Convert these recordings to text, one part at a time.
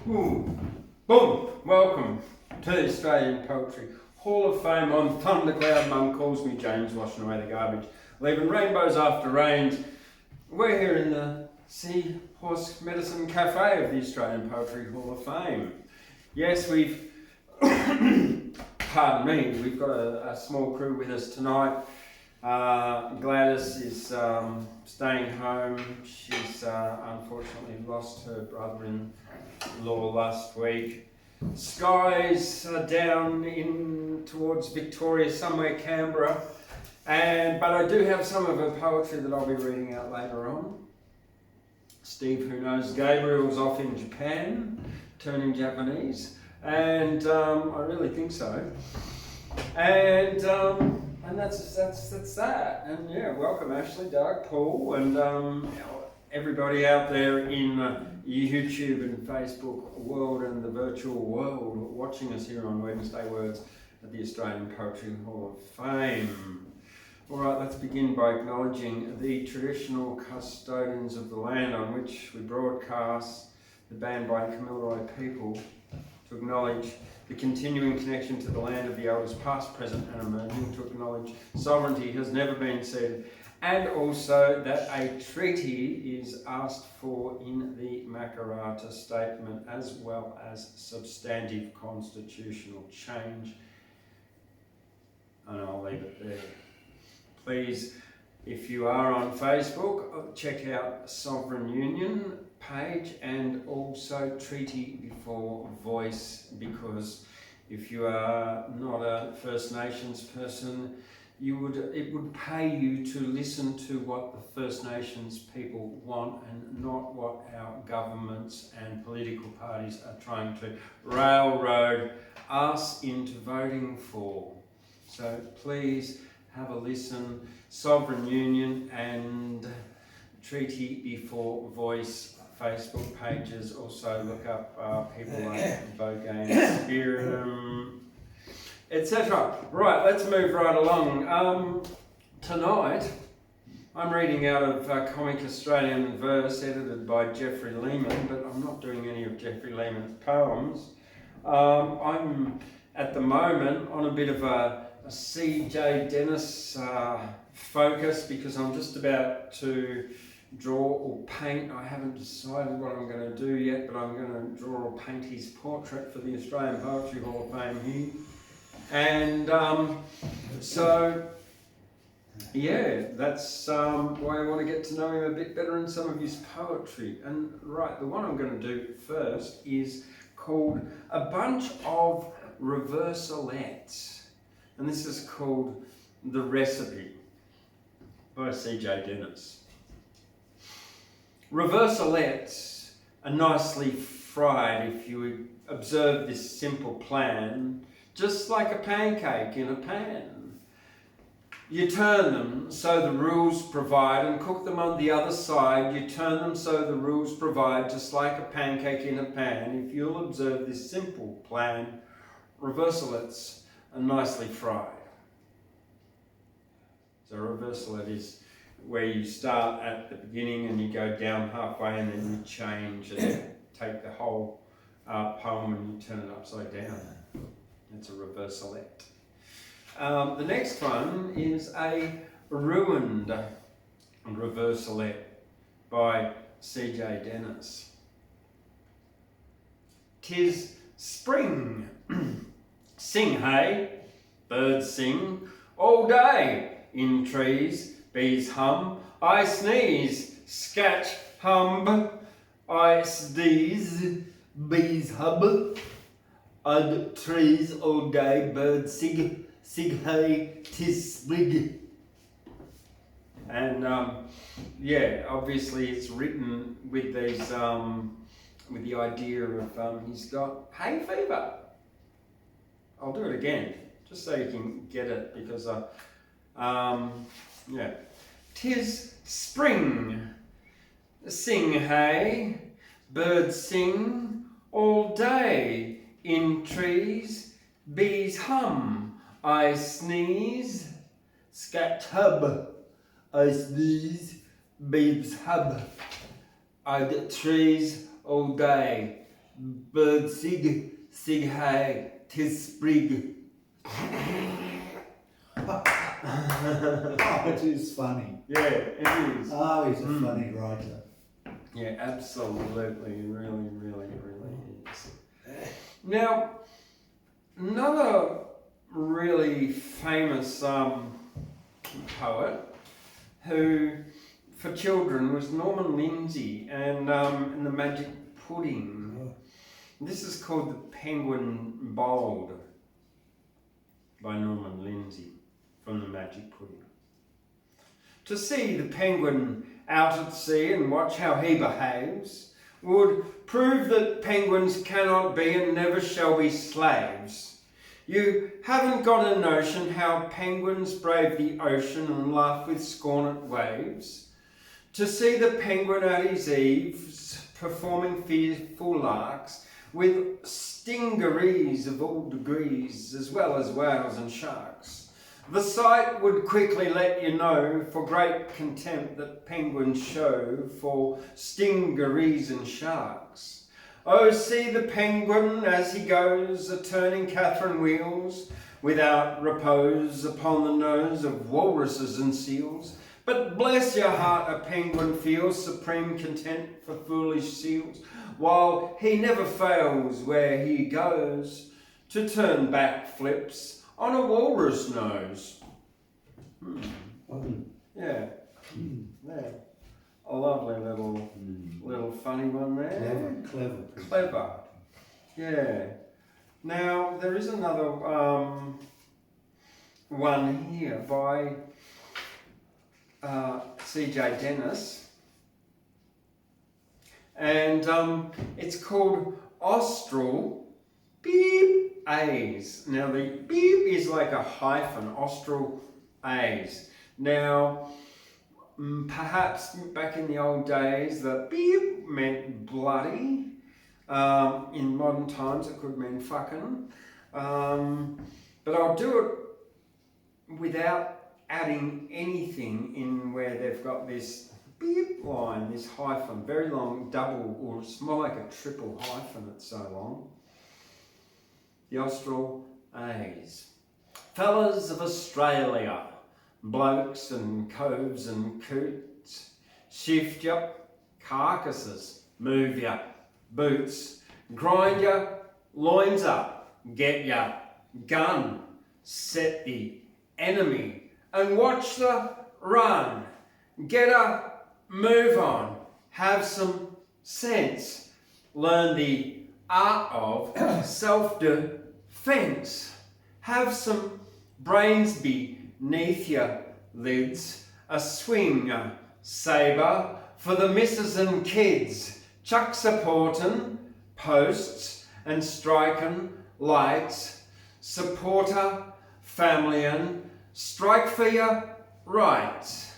Ooh. Boom! Welcome to the Australian Poetry Hall of Fame. On Thundercloud. Mum calls me James, washing away the garbage, leaving rainbows after rains. We're here in the Seahorse Medicine Cafe of the Australian Poetry Hall of Fame. Yes, we've, pardon me, we've got a small crew with us tonight. Gladys is staying home. She's unfortunately lost her brother-in-law last week. Skye's down in towards Victoria, somewhere Canberra. But I do have some of her poetry that I'll be reading out later on. Steve, who knows Gabriel's off in Japan, turning Japanese, and I really think so. And that's that. And yeah, welcome Ashley, Doug, Paul, and everybody out there in YouTube and Facebook world and the virtual world watching us here on Wednesday Words at the Australian Poetry Hall of Fame. All right, let's begin by acknowledging the traditional custodians of the land on which we broadcast, the band by Kamilaroi people, to acknowledge the continuing connection to the land of the elders past, present and emerging, to acknowledge sovereignty has never been said, and also that a treaty is asked for in the Makarrata statement, as well as substantive constitutional change. And I'll leave it there. Please, if you are on Facebook, check out Sovereign Union page and also Treaty Before Voice, because if you are not a First Nations person, it would pay you to listen to what the First Nations people want and not what our governments and political parties are trying to railroad us into voting for. So please have a listen. Sovereign Union and Treaty Before Voice Facebook pages. Also look up people like Bogain, Spearham, etc. Right, let's move right along. Tonight, I'm reading out of Comic Australian Verse, edited by Geoffrey Lehman, but I'm not doing any of Geoffrey Lehman's poems. I'm, at the moment, on a bit of a C.J. Dennis focus, because I'm just about to draw or paint. I haven't decided what I'm going to do yet, but I'm going to draw or paint his portrait for the Australian Poetry Hall of Fame here. And so, yeah, that's why I want to get to know him a bit better and some of his poetry. And right, the one I'm going to do first is called A Bunch of Reversalettes. And this is called The Recipe by C.J. Dennis. Reversalettes are nicely fried if you observe this simple plan, just like a pancake in a pan. You turn them so the rules provide and cook them on the other side. You turn them so the rules provide, just like a pancake in a pan. If you'll observe this simple plan, reversalettes are nicely fried. So a reversalette is where you start at the beginning and you go down halfway and then you change and take the whole poem and you turn it upside down. It's a reversalette. The next one is a ruined reversalette by C.J. Dennis. 'Tis spring. Sing hey, birds sing all day. In trees, bees hum. I sneeze, scratch, hum. I sneeze, bees hum. And trees all day, birds sing, sing hey, 'tis spring. And yeah, obviously it's written with these, with the idea of he's got hay fever. I'll do it again, just so you can get it, because yeah. 'Tis spring, sing hey, birds sing all day. In trees, bees hum. I sneeze, scat hub. I sneeze, bees hum. And trees all day, bird sig high, tis sprig. Oh, it is funny. Yeah, it is. Oh, he's a funny writer. Yeah, absolutely, really, really, really is. Now, another really famous poet who, for children, was Norman Lindsay, and in the Magic Pudding. This is called The Penguin Bold by Norman Lindsay from the Magic Pudding. To see the penguin out at sea and watch how he behaves would prove that penguins cannot be and never shall be slaves. You haven't got a notion how penguins brave the ocean and laugh with scorn at waves. To see the penguin at his eaves performing fearful larks with stingarees of all degrees, as well as whales and sharks. The sight would quickly let you know for great contempt that penguins show for stingarees and sharks. Oh, see the penguin as he goes a-turning Catherine wheels without repose upon the nose of walruses and seals. But bless your heart, a penguin feels supreme content for foolish seals, while he never fails where he goes to turn back flips on a walrus nose. Yeah. Yeah. A lovely little funny one there. Clever. Yeah. Now there is another one here by C.J. Dennis, and it's called Austral Beep A's. Now the beep is like a hyphen, Austral A's. Now perhaps back in the old days the beep meant bloody. In modern times it could mean fucking. But I'll do it without adding anything in where they've got this beep line, this hyphen, very long double, or it's more like a triple hyphen, it's so long. The Austral A's. Fellas of Australia, blokes and coves and coots, shift your carcasses, move your boots, grind your loins up, get your gun, set the enemy, and watch the run. Get a move on, have some sense, learn the art of self-defense, have some brains beneath your lids, a swing, a sabre for the missus and kids, chuck supportin' posts and strikin' lights, supporter family and strike for your rights.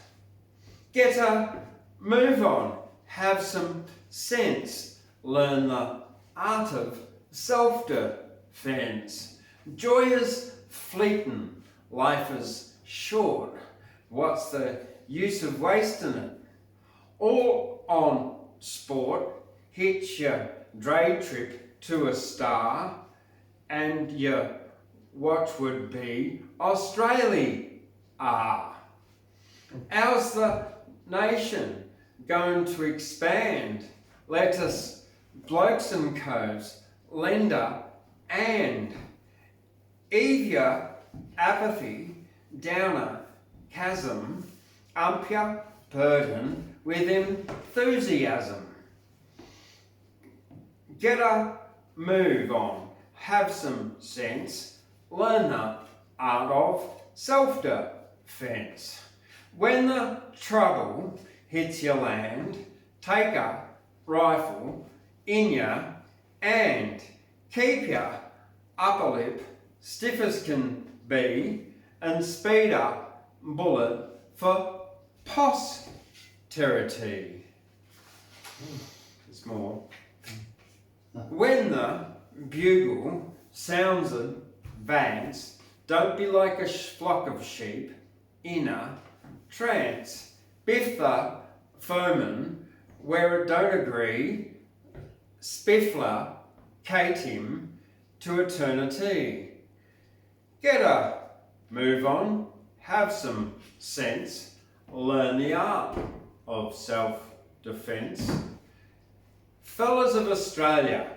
Get a move on, have some sense, learn the art of self-defense. Joy is fleetin', life is short. What's the use of wasting it? All on sport, hitch your dray trip to a star, and your what would be Australia. How's the nation going to expand? Let us blokes and coves lend a and ease your apathy down a chasm, ump your burden with enthusiasm. Get a move on, have some sense, learn the art of self-defense. When the trouble hits your land, take a rifle in your hand, keep your upper lip stiff as can be, and speed up bullet for posterity. There's more. When the bugle sounds advance, don't be like a flock of sheep in a trance. Biff the foeman where it don't agree, spiffler Kate him to eternity. Get up, move on, have some sense, learn the art of self-defense. Fellas of Australia,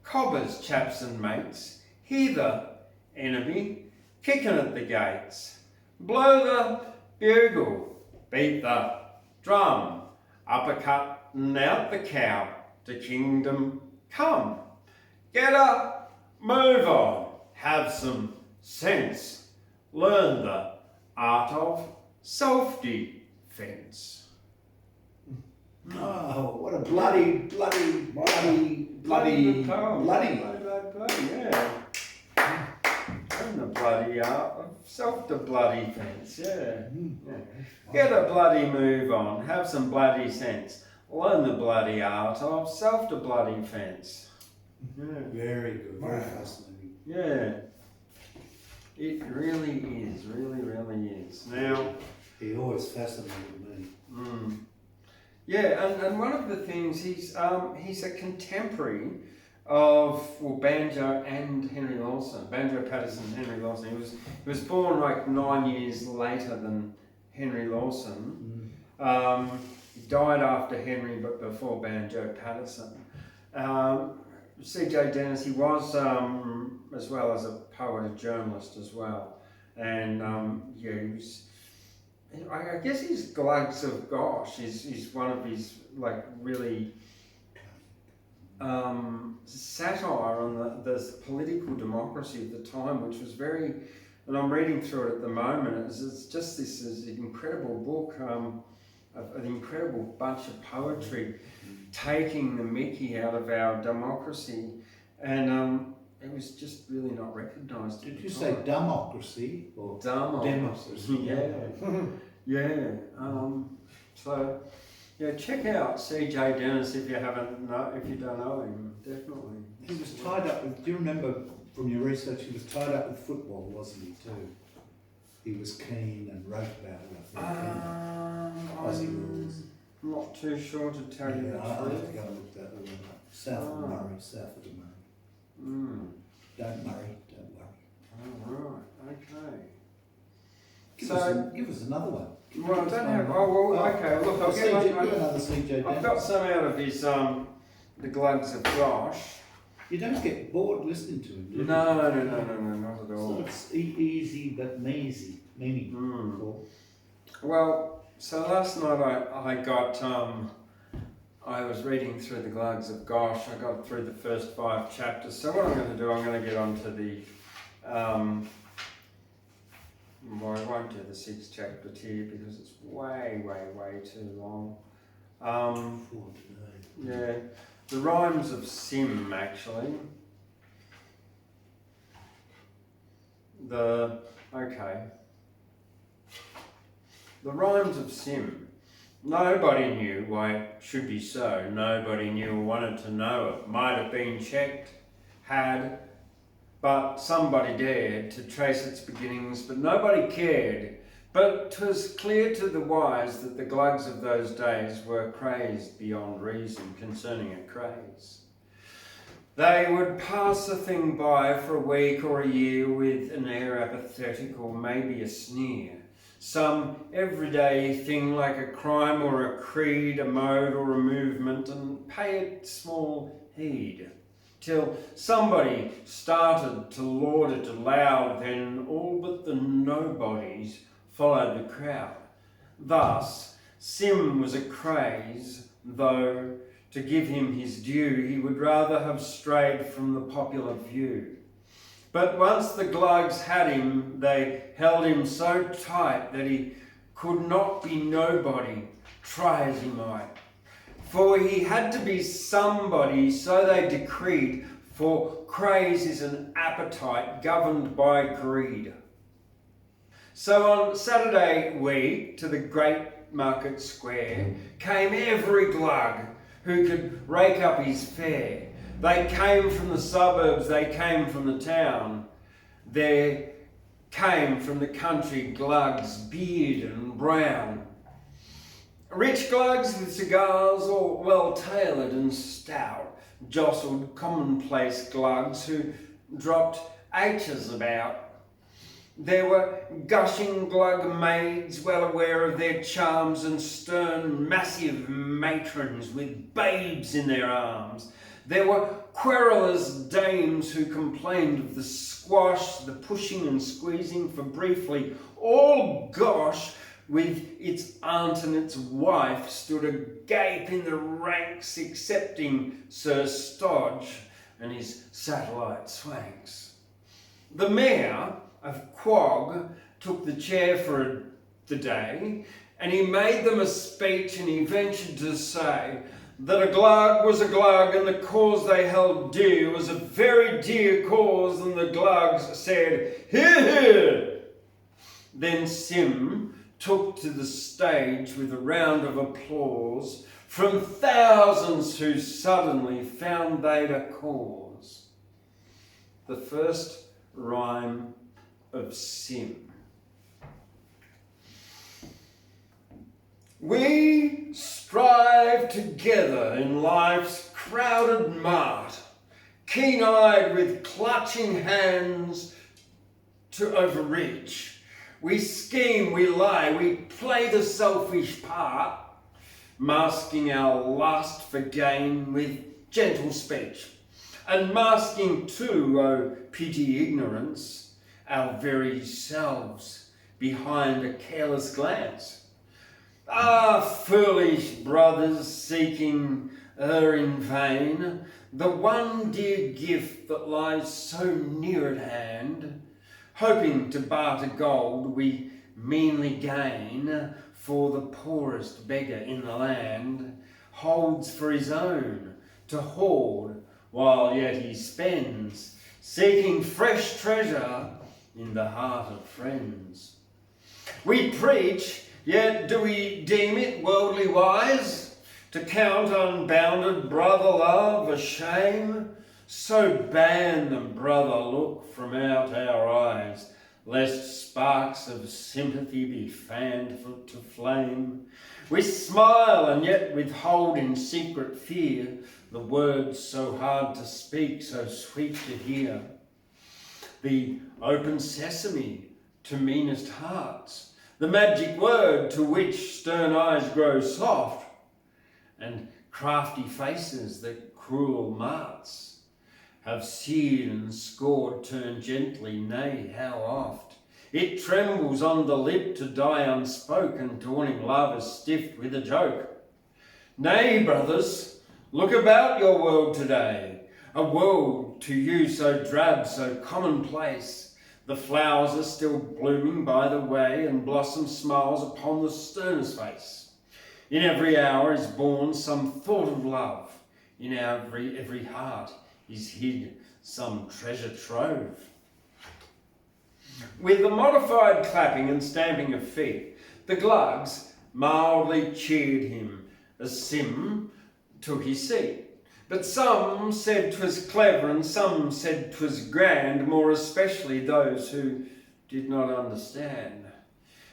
cobbers, chaps and mates, hear the enemy kicking at the gates. Blow the bugle, beat the drum, uppercut and out the cow to kingdom come. Get up, move on, have some sense, learn the art of self-defense. Oh, what a bloody, Yeah. And the bloody art of self-defense, yeah. Get a bloody move on, have some bloody sense, learn the bloody art of self-defense. Yeah. Very good, very fascinating. Yeah. It really is, really is. Now, He always fascinated me. Yeah, and one of the things, he's a contemporary of banjo and Henry Lawson, Banjo Patterson and Henry Lawson. He was born like 9 years later than Henry Lawson. He died after Henry but before Banjo Patterson. C.J. Dennis, he was as well as a poet, a journalist as well, and he was. I guess his Glugs of Gosh is one of his like really satire on the political democracy of the time, which was very, and I'm reading through it at the moment. It's just this incredible book, an incredible bunch of poetry, taking the mickey out of our democracy, and it was just really not recognised. Did you say democracy or democracy? Yeah. So, yeah, check out C.J. Dennis if you don't know him, definitely. He was tied up with. Do you remember from your research? He was tied up with football, wasn't he too? He was keen and wrote about it. I think. Aussie rules. I'm not too sure to tell you the I'll truth. have to go and look that one up. South of Murray, south of the Murray. Don't worry. Oh, right, okay. Give us another one. Well, I don't have. Oh, well, okay. Look, I'll get another CJ. I've got some out of his the Glugs of Gosh. You don't get bored listening to him, do you? No, not at all. So it's easy but measy, meaning. Well, so last night I got I was reading through the Glugs of Gosh. I got through the first 5 chapters. So what I'm going to do, I'm going to get onto the well, I won't do the 6th chapter here because it's way too long. Yeah, the Rhymes of Sim actually. The Rhymes of Sim. Nobody knew why it should be so. Nobody knew or wanted to know it. Might have been checked, but somebody dared to trace its beginnings, but nobody cared. But 'twas clear to the wise that the Glugs of those days were crazed beyond reason concerning a craze. They would pass a thing by for a week or a year with an air apathetic or maybe a sneer. Some everyday thing like a crime or a creed, a mode or a movement, and pay it small heed. Till somebody started to laud it aloud, then all but the nobodies followed the crowd. Thus, Sim was a craze, though, to give him his due, he would rather have strayed from the popular view. But once the Glugs had him, they held him so tight that he could not be nobody, try as he might. For he had to be somebody, so they decreed, for craze is an appetite governed by greed. So on Saturday week, to the great market square, came every Glug who could rake up his fare. They came from the suburbs, they came from the town. There came from the country Glugs, beard and brown. Rich Glugs with cigars, all well tailored and stout, jostled commonplace glugs who dropped H's about. There were gushing glug maids well aware of their charms and stern, massive matrons with babes in their arms. There were querulous dames who complained of the squash, the pushing and squeezing for briefly all gosh, with its aunt and its wife stood agape in the ranks accepting Sir Stodge and his satellite swanks. The mayor of Quog took the chair for the day, and he made them a speech, and he ventured to say that a glug was a glug and the cause they held dear was a very dear cause, and the glugs said, "Hear, hear!" Then Sim took to the stage with a round of applause from thousands who suddenly found they'd a cause. The first rhyme of Sim. We strive together in life's crowded mart, keen-eyed with clutching hands to overreach. We scheme, we lie, we play the selfish part, masking our lust for gain with gentle speech, and masking too, oh pity ignorance, our very selves behind a careless glance. Ah, foolish brothers seeking her in vain, the one dear gift that lies so near at hand, hoping to barter gold we meanly gain, for the poorest beggar in the land holds for his own to hoard while yet he spends, seeking fresh treasure in the heart of friends. We preach, yet do we deem it worldly wise to count unbounded brother love a shame? So ban the brother look from out our eyes, lest sparks of sympathy be fanned to flame. We smile and yet withhold in secret fear the words so hard to speak, so sweet to hear. The open sesame to meanest hearts, the magic word to which stern eyes grow soft, and crafty faces that cruel marts have seared and scored turn gently, nay, how oft it trembles on the lip to die unspoken, dawning love is stiff with a joke. Nay, brothers, look about your world today, a world to you so drab, so commonplace. The flowers are still blooming by the way, and blossom smiles upon the sternest face. In every hour is born some thought of love, in every heart is hid some treasure trove. With the modified clapping and stamping of feet, the glugs mildly cheered him as Sim took his seat. But some said 'twas clever and some said 'twas grand, more especially those who did not understand.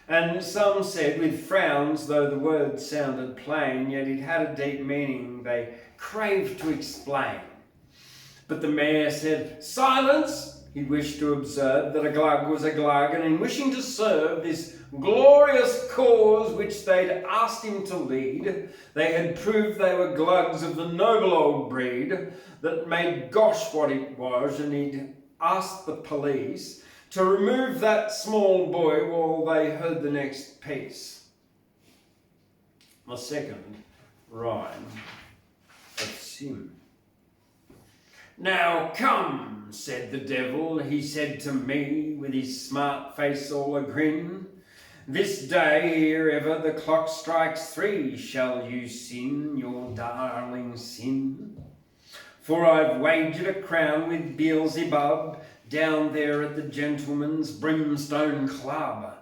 And some said with frowns, though the words sounded plain, yet it had a deep meaning they craved to explain. But the mayor said, "Silence!" He wished to observe that a glug was a glug, and in wishing to serve this glorious cause which they'd asked him to lead, they had proved they were glugs of the noble old breed that made gosh what it was, and he'd asked the police to remove that small boy while they heard the next piece. My second rhyme of Sim. "Now come," said the devil, he said to me, with his smart face all a grin, "this day, ere ever the clock strikes 3, shall you sin your darling sin. For I've wagered a crown with Beelzebub down there at the gentleman's brimstone club.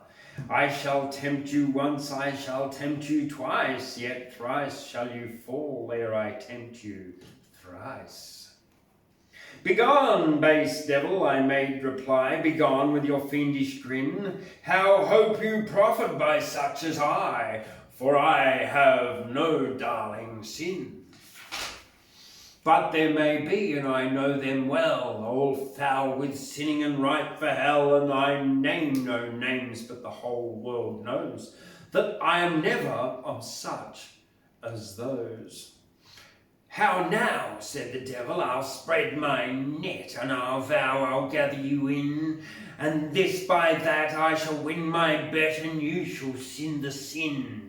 I shall tempt you once, I shall tempt you twice, yet thrice shall you fall ere I tempt you thrice." "Begone, base devil," I made reply, "begone with your fiendish grin. How hope you profit by such as I? For I have no darling sin." But there may be, and I know them well, all foul with sinning and ripe for hell, and I name no names, but the whole world knows that I am never of such as those. How now, said the devil, I'll spread my net, and I'll vow I'll gather you in, and this by that I shall win my bet, and you shall sin the sin.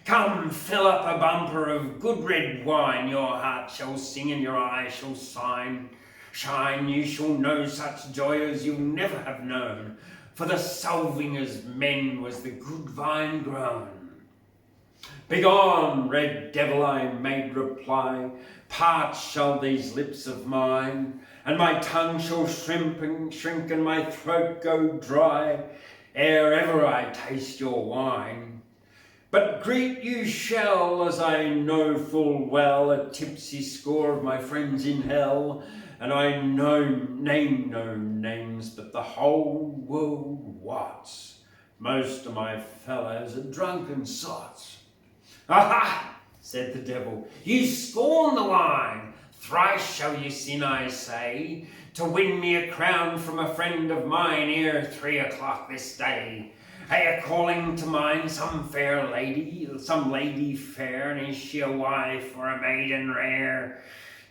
Come, fill up a bumper of good red wine, your heart shall sing and your eye shall shine, you shall know such joy as you'll never have known, for the solving as men was the good vine grown. Begone, red devil, I made reply, parched shall these lips of mine, and my tongue shall shrink and my throat go dry, ere ever I taste your wine. But greet you shall, as I know full well, a tipsy score of my friends in hell, and I name no names, but the whole world wots. Most of my fellows are drunken sots. Aha, said the devil, you scorn the wine. Thrice shall you sin, I say, to win me a crown from a friend of mine ere 3 o'clock this day. Are you calling to mind some fair lady, some lady fair, and is she a wife or a maiden rare?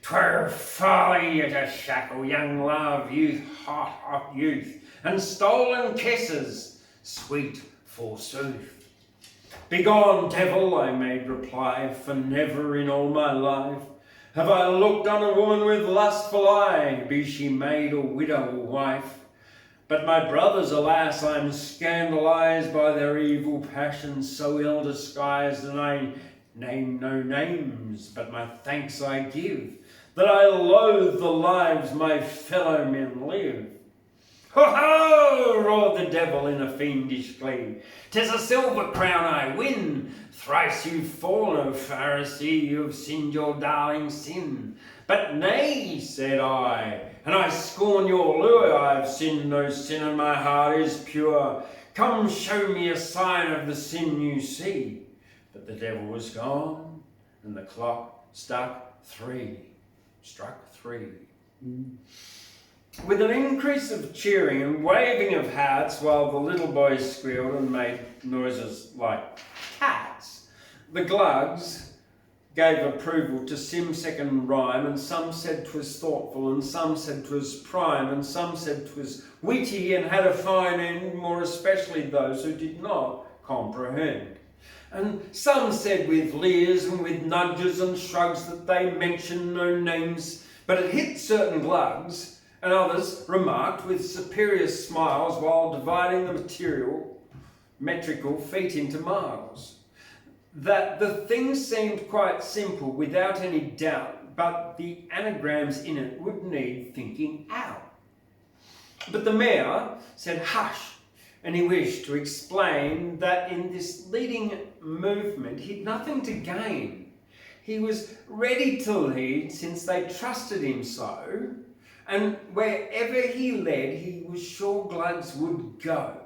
'Twere folly to shackle young love, youth, hot youth, and stolen kisses, sweet forsooth. Begone, devil, I made reply, for never in all my life have I looked on a woman with lustful eye, be she maid or widow or wife. But my brothers, alas, I'm scandalized by their evil passions so ill disguised, and I name no names, but my thanks I give, that I loathe the lives my fellow men live. Ho ho! Roared the devil in a fiendish glee. 'Tis a silver crown I win. Thrice you've fallen, O Pharisee, you've sinned your darling sin. But nay, said I, and I scorn your lure. I've sinned no sin, and my heart is pure. Come, show me a sign of the sin you see. But the devil was gone, and the clock struck 3. With an increase of cheering and waving of hats, while the little boys squealed and made noises like cats, the Glugs gave approval to Sim's second rhyme, and some said 'twas thoughtful, and some said 'twas prime, and some said 'twas witty and had a fine end, more especially those who did not comprehend. And some said with leers and with nudges and shrugs that they mentioned no names, but it hit certain Glugs, and others remarked with superior smiles while dividing the metrical feet into miles, that the thing seemed quite simple without any doubt, but the anagrams in it would need thinking out. But the mayor said hush, and he wished to explain that in this leading movement he'd nothing to gain. He was ready to lead since they trusted him so, and wherever he led he was sure Glugs would go.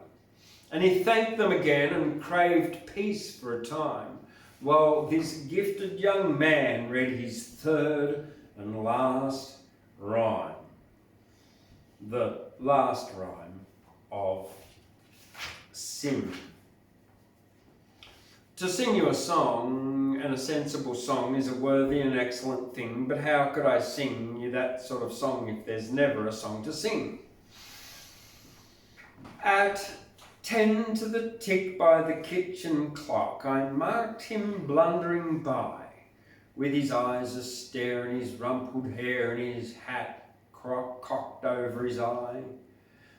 And he thanked them again and craved peace for a time, while this gifted young man read his third and last rhyme. The last rhyme of Sim. To sing you a song, and a sensible song, is a worthy and excellent thing, but how could I sing you that sort of song if there's never a song to sing? At 10 to the tick by the kitchen clock, I marked him blundering by, with his eyes astare and his rumpled hair and his hat cocked over his eye.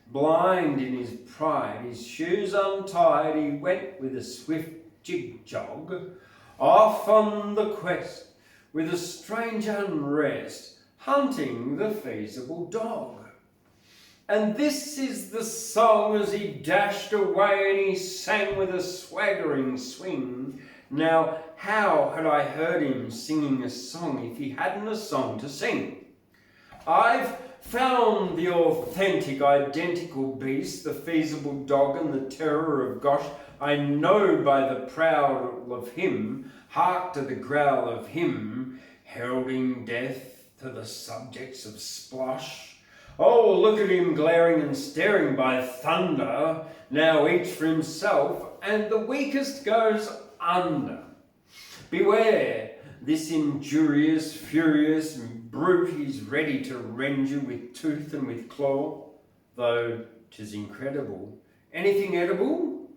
Blind in his pride, his shoes untied, he went with a swift jig-jog, off on the quest, with a strange unrest, hunting the feasible dog. And this is the song as he dashed away, and he sang with a swaggering swing. Now, how had I heard him singing a song if he hadn't a song to sing? I've found the authentic, identical beast, the feasible dog and the terror of Gosh. I know by the prowl of him, hark to the growl of him, heralding death to the subjects of splosh. Oh, look at him glaring and staring by thunder, now each for himself, and the weakest goes under. Beware, this injurious, furious brute, he's ready to rend you with tooth and with claw, though 'tis incredible. Anything edible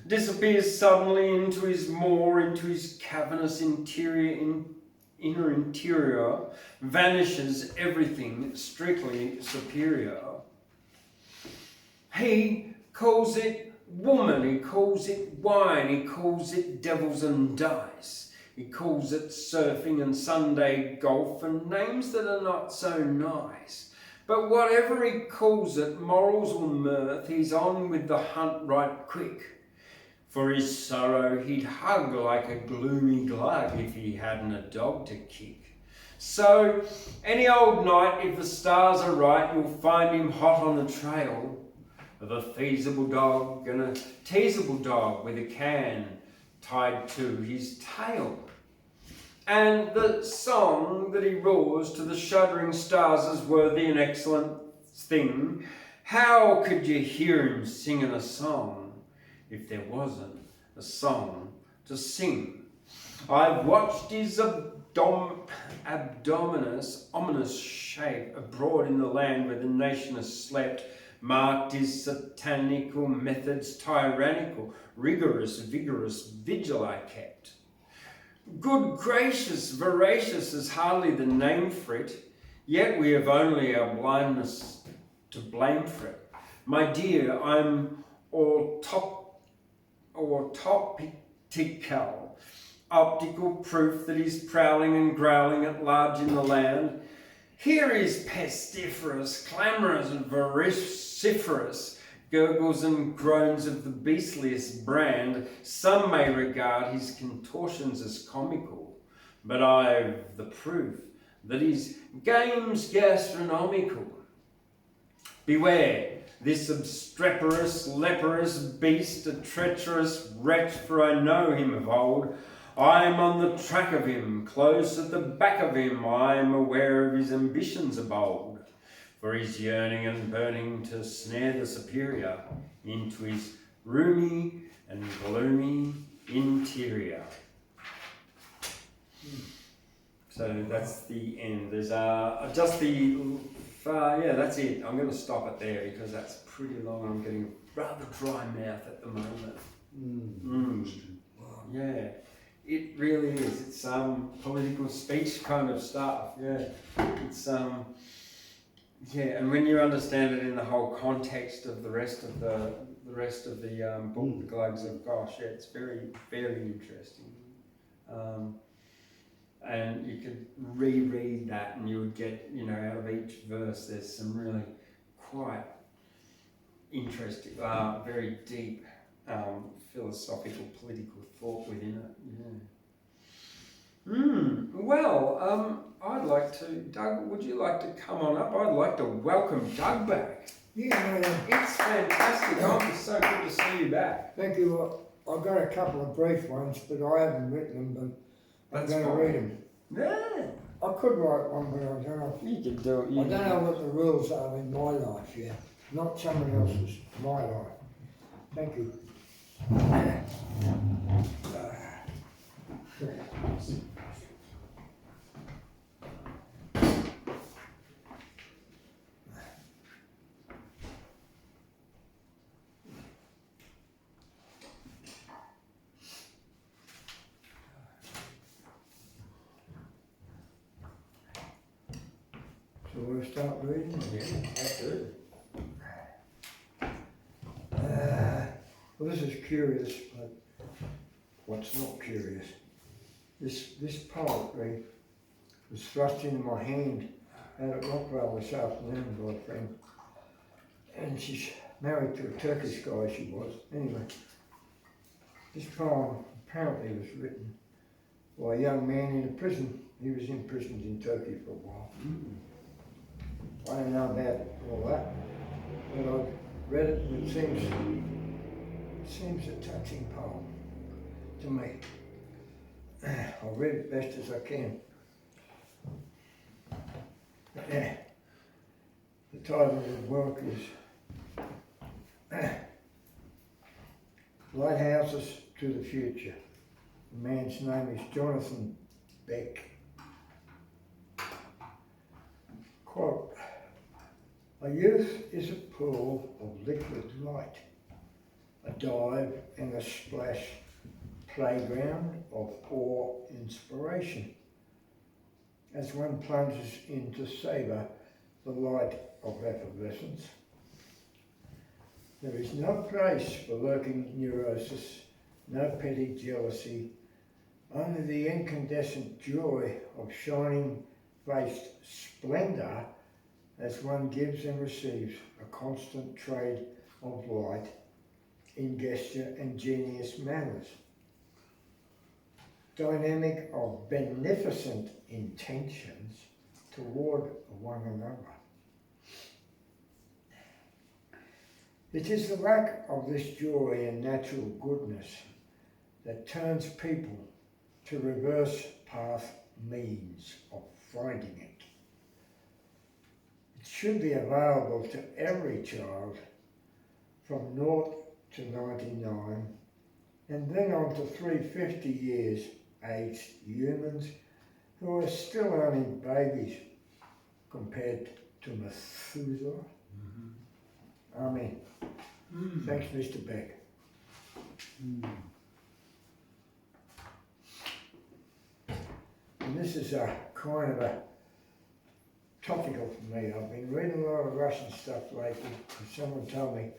disappears suddenly into his maw, into his cavernous inner interior, vanishes everything strictly superior. He calls it woman, he calls it wine, he calls it devils and dice, he calls it surfing and Sunday golf and names that are not so nice. But whatever he calls it, morals or mirth, he's on with the hunt right quick. For his sorrow he'd hug like a gloomy glug if he hadn't a dog to kick. So any old night, if the stars are right, you'll find him hot on the trail of a feasible dog and a teasable dog with a can tied to his tail. And the song that he roars to the shuddering stars is worthy and excellent thing. How could you hear him singing a song if there wasn't a song to sing? I've watched his abdominous, ominous shape abroad in the land where the nation has slept, marked his satanical methods, tyrannical, rigorous, vigorous vigil I kept. Good gracious, voracious is hardly the name for it, yet we have only our blindness to blame for it. My dear, I'm optical proof that he's prowling and growling at large in the land. Here is pestiferous, clamorous and vociferous, gurgles and groans of the beastliest brand. Some may regard his contortions as comical, but I've the proof that his game's gastronomical. Beware this obstreperous, leprous beast, a treacherous wretch, for I know him of old. I'm on the track of him, close at the back of him, I'm aware of his ambitions are bold, for he's yearning and burning to snare the superior into his roomy and gloomy interior. So that's the end. There's just the, yeah, that's it. I'm going to stop it there because that's pretty long. I'm getting a rather dry mouth at the moment. Yeah. It really is. It's political speech kind of stuff. Yeah, it's yeah, and when you understand it in the whole context of the rest of the book, The Glugs of Gosh, yeah, it's very, very interesting. And you could reread that, and you would get, out of each verse, there's some really quite interesting, very deep. Philosophical, political thought within it. Yeah. Well, I'd like to, Doug, would you like to come on up? I'd like to welcome Doug back. Yeah, It's fantastic. It's so good to see you back. thank you. I've got a couple of brief ones, but I haven't written them, but I'm going to read them. Yeah. I could write one, but I don't know. You can do it. I don't know what the rules are in my life yet, not someone else's, my life. Thank you. So we'll start reading? Yeah, that's good. Well, this is curious, but what's not curious? This poetry was thrust into my hand out at Rockwell this afternoon by a friend. And she's married to a Turkish guy, she was. Anyway, this poem apparently was written by a young man in a prison. He was imprisoned in Turkey for a while. I don't know about all that, but I read it and it seems a touching poem to me. I'll read it best as I can. Yeah. The title of the work is Lighthouses to the Future. The man's name is Jonathan Beck. Quote, a youth is a pool of liquid light, a dive and a splash playground of awe-inspiration. As one plunges in to savour the light of effervescence, there is no place for lurking neurosis, no petty jealousy, only the incandescent joy of shining-faced splendour as one gives and receives a constant trade of light in gesture and genius manners. Dynamic of beneficent intentions toward one another. It is the lack of this joy and natural goodness that turns people to reverse path means of finding it. It should be available to every child from 0 to 99 and then on to 350 years aged humans who are still only babies compared to Methuselah. Amen. Thanks, Mr. Beck. And this is a kind of a topical for me. I've been reading a lot of Russian stuff lately because someone told me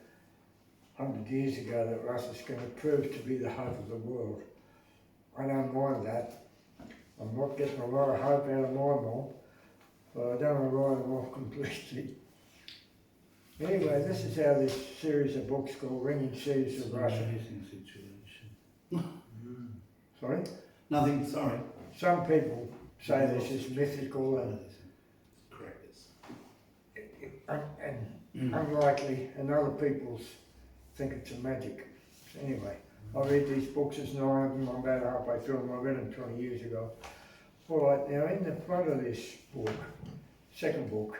100 years ago that Russia's going to prove to be the hope of the world. I don't mind that. I'm not getting a lot of hope out of my mom, but I don't want to write them off completely. Anyway, this is how this series of books called Ringing Seas of Russia. Amazing situation. Sorry? Nothing, sorry. Some people say this is mythical and unlikely, and other people think it's a magic. So anyway, I read these books, there's 9 of them, I'm about halfway through them, I read them 20 years ago. Alright, now in the front of this book, second book,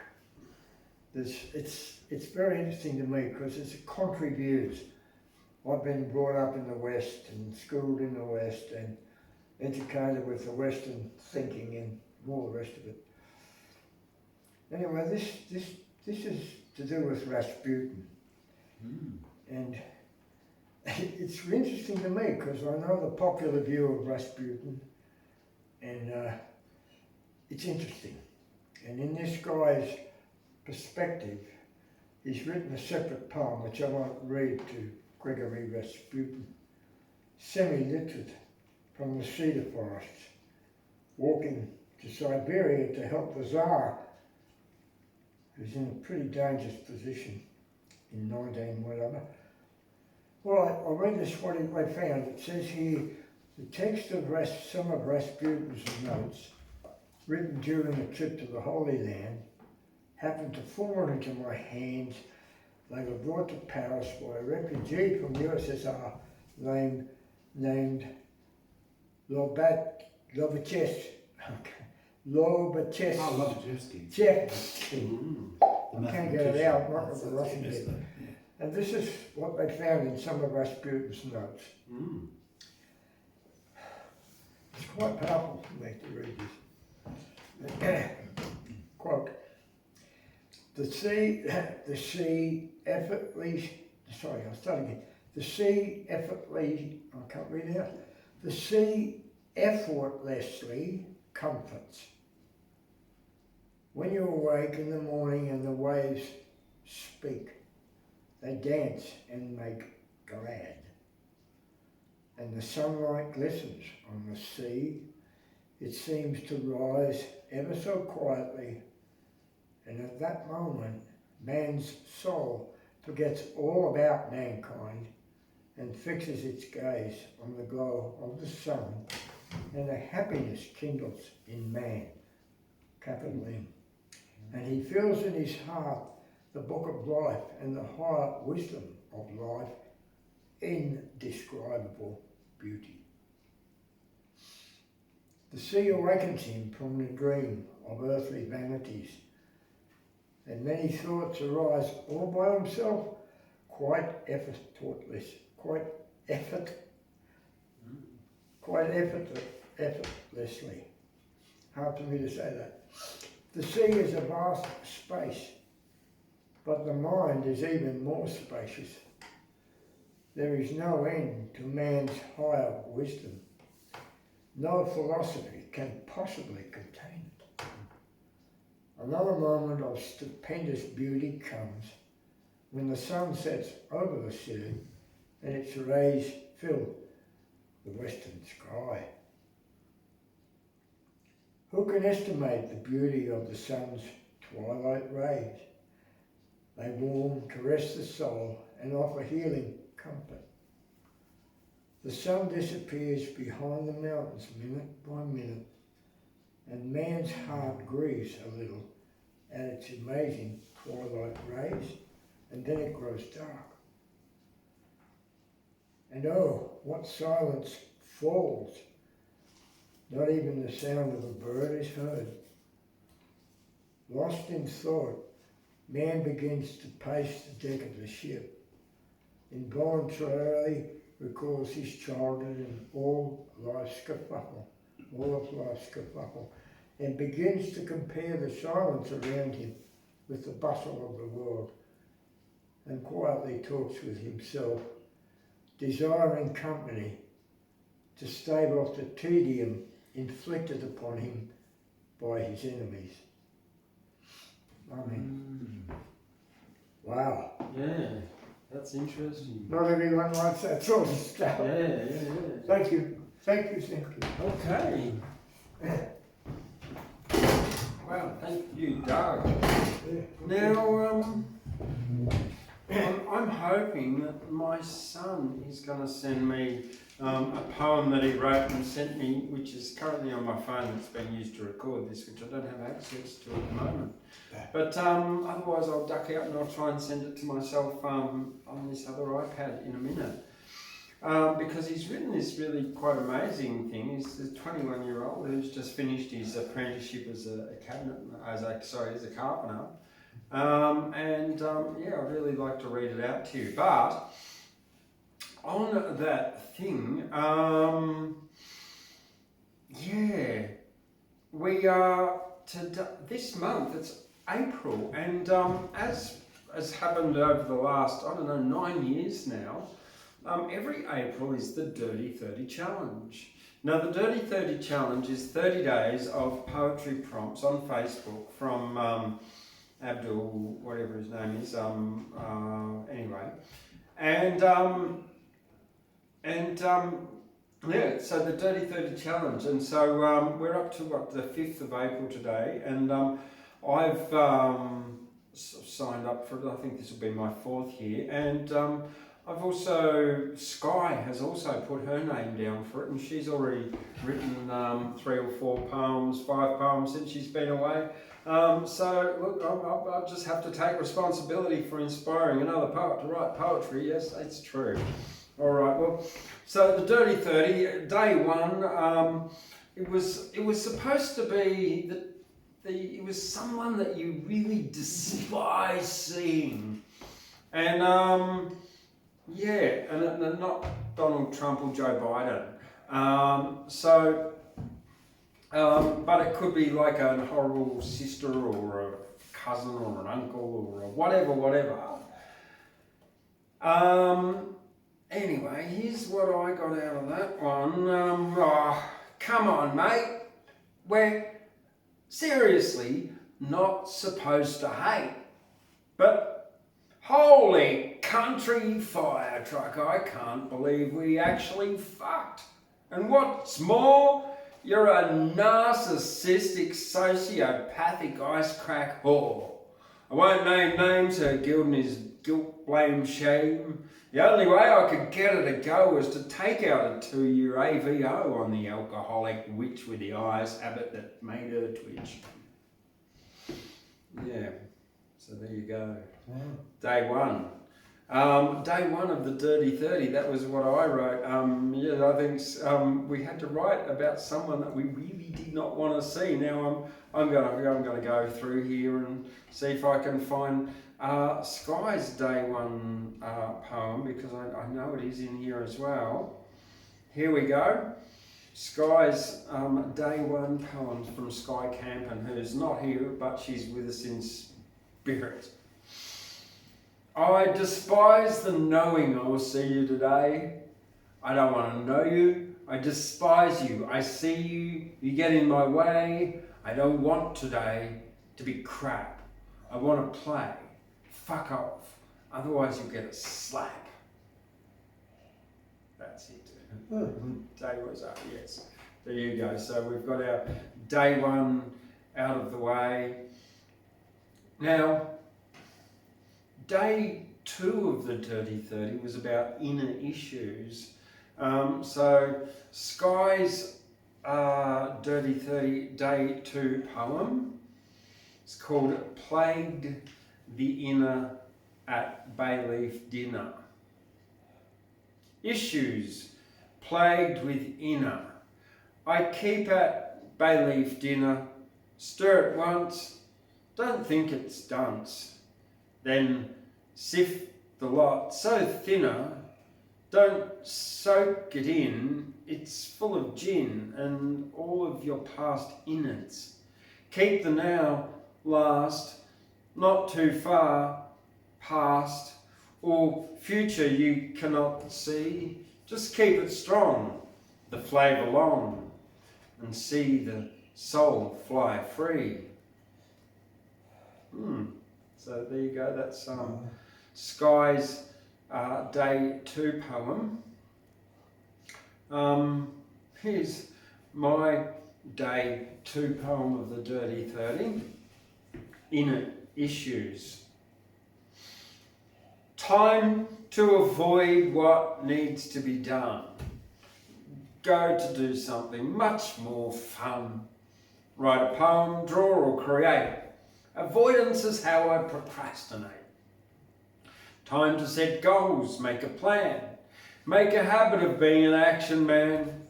it's very interesting to me because it's contrary views. I've been brought up in the West and schooled in the West and educated with the Western thinking and all the rest of it. Anyway, this is to do with Rasputin. And it's interesting to me because I know the popular view of Rasputin and it's interesting. And in this guy's perspective, he's written a separate poem which I won't read to Gregory Rasputin, semi-literate from the cedar forests, walking to Siberia to help the Tsar, who's in a pretty dangerous position in 19 whatever. Well, I read this, what I found. It says here, the text of some of Rasputin's notes, written during a trip to the Holy Land, happened to fall into my hands. They were brought to Paris by a refugee from USSR named Lobachevsky. Lobachevsky. I can't get it out, not with the Russian bit. And this is what they found in some of Rasputin's notes. It's quite powerful for me to read this. Quote, the sea effortlessly, I can't read it out. The sea effortlessly comforts. When you awake in the morning and the waves speak, they dance and make glad. And the sunlight glistens on the sea. It seems to rise ever so quietly. And at that moment, man's soul forgets all about mankind and fixes its gaze on the glow of the sun, and a happiness kindles in man, capital M. And he feels in his heart the book of life and the higher wisdom of life, indescribable beauty. The sea awakens him from the dream of earthly vanities and many thoughts arise all by himself, quite effortlessly. Hard for me to say that. The sea is a vast space, but the mind is even more spacious. There is no end to man's higher wisdom. No philosophy can possibly contain it. Another moment of stupendous beauty comes when the sun sets over the city and its rays fill the western sky. Who can estimate the beauty of the sun's twilight rays? They warm, caress the soul and offer healing comfort. The sun disappears behind the mountains minute by minute, and man's heart grieves a little at its amazing twilight rays, and then it grows dark. And oh, what silence falls! Not even the sound of a bird is heard. Lost in thought, man begins to pace the deck of the ship. Involuntarily recalls his childhood and all of life's kerfuffle, and begins to compare the silence around him with the bustle of the world, and quietly talks with himself, desiring company to stave off the tedium inflicted upon him by his enemies. Amen. Wow. Yeah, that's interesting. Not everyone likes that sort of stuff. Yeah. Thank you. Thank you. Okay. Wow, thank you, Doug. Yeah. Now, I'm hoping that my son is going to send me a poem that he wrote and sent me, which is currently on my phone that's being used to record this, which I don't have access to at the moment. But otherwise I'll duck out and I'll try and send it to myself on this other iPad in a minute. Because he's written this really quite amazing thing. He's a 21-year-old who's just finished his apprenticeship as a carpenter. Yeah, I'd really like to read it out to you. But on that thing, yeah, we are this month. It's April, and as has happened over the last 9 years now. Every April is the Dirty 30 Challenge. Now, the Dirty 30 Challenge is 30 days of poetry prompts on Facebook from Abdul, whatever his name is, anyway. Yeah, so the Dirty 30 Challenge. And so we're up to, the 5th of April today, and I've signed up for it. I think this will be my 4th year, and I've also, Skye has also put her name down for it, and she's already written 3 or 4 poems, 5 poems since she's been away. So look, I'll just have to take responsibility for inspiring another poet to write poetry. Yes, it's true. All right, well, so the Dirty 30, day 1, it was supposed to be it was someone that you really despise seeing, and yeah, and not Donald Trump or Joe Biden. But it could be like a horrible sister or a cousin or an uncle or a whatever. Anyway, here's what I got out of that one. Come on, mate. We're seriously not supposed to hate. But holy country fire truck, I can't believe we actually fucked. And what's more, you're a narcissistic, sociopathic ice crack whore. I won't name names, her gilding is guilt, blame, shame. The only way I could get her to go was to take out a 2-year AVO on the alcoholic witch with the eyes habit that made her twitch. Yeah, so there you go. Wow. Day 1. Day one of the Dirty 30, that was what I wrote. I think we had to write about someone that we really did not want to see. Now I'm going to go through here and see if I can find Skye's Day one poem, because I know it is in here as well. Here we go. Skye's Day one poems from Skye Campen, who's not here, but she's with us in spirit. I despise the knowing I will see you today. I don't want to know you. I despise you. I see you. You get in my way. I don't want today to be crap. I want to play. Fuck off. Otherwise you'll get a slap. That's it. Day was up, yes. There you go. So we've got our day one out of the way. Now, day two of the Dirty 30 was about inner issues. So Skye's Dirty 30 Day 2 poem is called Plagued the Inner at Bayleaf Dinner. Issues plagued with inner. I keep at Bayleaf Dinner, stir it once, don't think it's dunce. Then sift the lot so thinner, don't soak it in, it's full of gin and all of your past innards. Keep the now last, not too far past, or future you cannot see. Just keep it strong, the flavour long, and see the soul fly free. So there you go, that's Skye's Day 2 poem. Here's my Day 2 poem of the Dirty 30, Inner Issues. Time to avoid what needs to be done. Go to do something much more fun. Write a poem, draw or create. Avoidance is how I procrastinate. Time to set goals, make a plan. Make a habit of being an action man.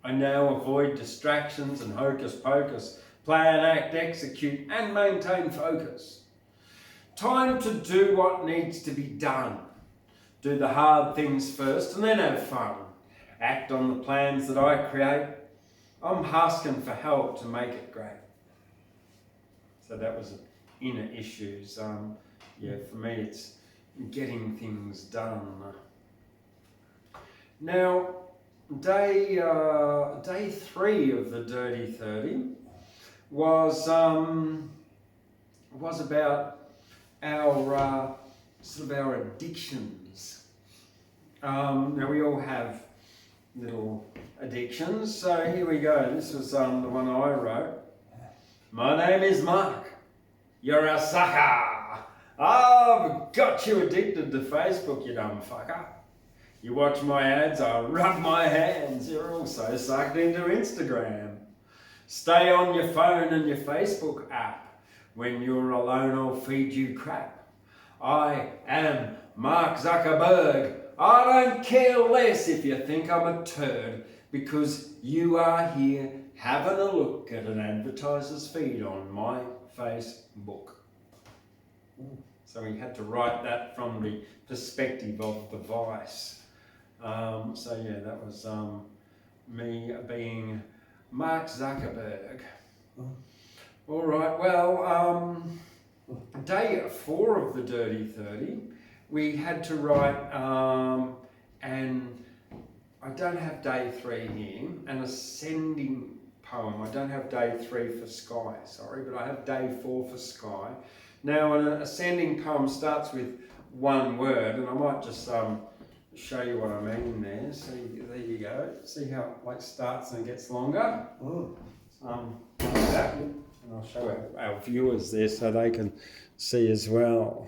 I now avoid distractions and hocus pocus. Plan, act, execute and maintain focus. Time to do what needs to be done. Do the hard things first and then have fun. Act on the plans that I create. I'm asking for help to make it great. So that was inner issues. For me it's getting things done. Now, day 3 of the Dirty 30 was about our our addictions. Now we all have little addictions, so here we go. This was the one I wrote. My name is Mark. You're a sucker. I've got you addicted to Facebook, you dumb fucker. You watch my ads, I rub my hands. You're also sucked into Instagram. Stay on your phone and your Facebook app. When you're alone, I'll feed you crap. I am Mark Zuckerberg. I don't care less if you think I'm a turd, because you are here having a look at an advertiser's feed on my Facebook. So we had to write that from the perspective of the vice. That was me being Mark Zuckerberg. All right, well, day 4 of the Dirty 30, we had to write, and I don't have day 3 here, an ascending poem. I don't have day 3 for Skye, sorry, but I have day 4 for Skye. Now, an ascending poem starts with one word, and I might just show you what I mean there. So there you go. See how it starts and gets longer? Like that. And I'll show our viewers there so they can see as well.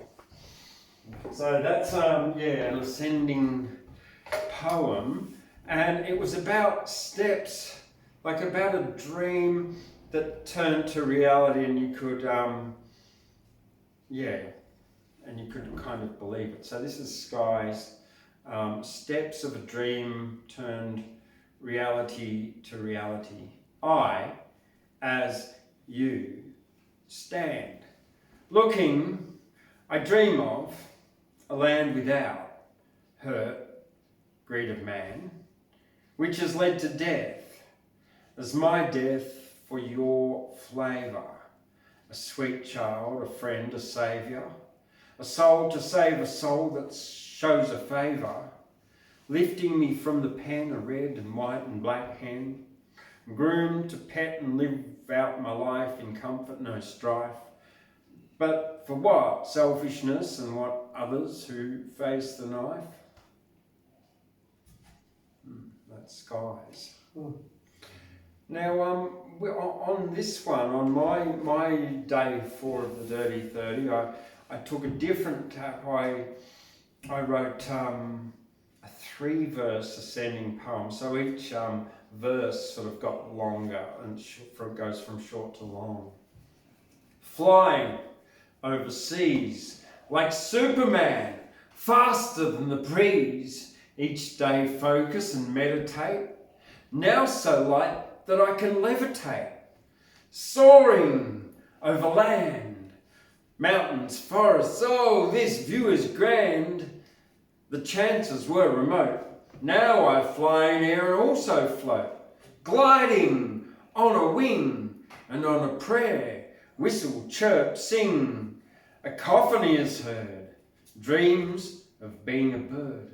So that's an ascending poem, and it was about steps, like about a dream that turned to reality, and you could and you could kind of believe it. So this is Skye's Steps of a Dream Turned Reality to Reality. I, as you, stand. Looking, I dream of a land without hurt, greed of man, which has led to death, as my death for your flavour. A sweet child, a friend, a saviour, a soul to save a soul that shows a favour, lifting me from the pen, a red and white and black hen, groomed to pet and live out my life in comfort, no strife. But for what? Selfishness, and what others who face the knife? That's Skye's. Now, on this one, on my day 4 of the Dirty 30, I took a different tap. I wrote a 3-verse ascending poem. So each verse sort of got longer and goes from short to long. Flying overseas like Superman, faster than the breeze. Each day focus and meditate. Now so light that I can levitate, soaring over land, mountains, forests. Oh, this view is grand. The chances were remote. Now I fly in air and also float, gliding on a wing and on a prayer. Whistle, chirp, sing. A cacophony is heard. Dreams of being a bird.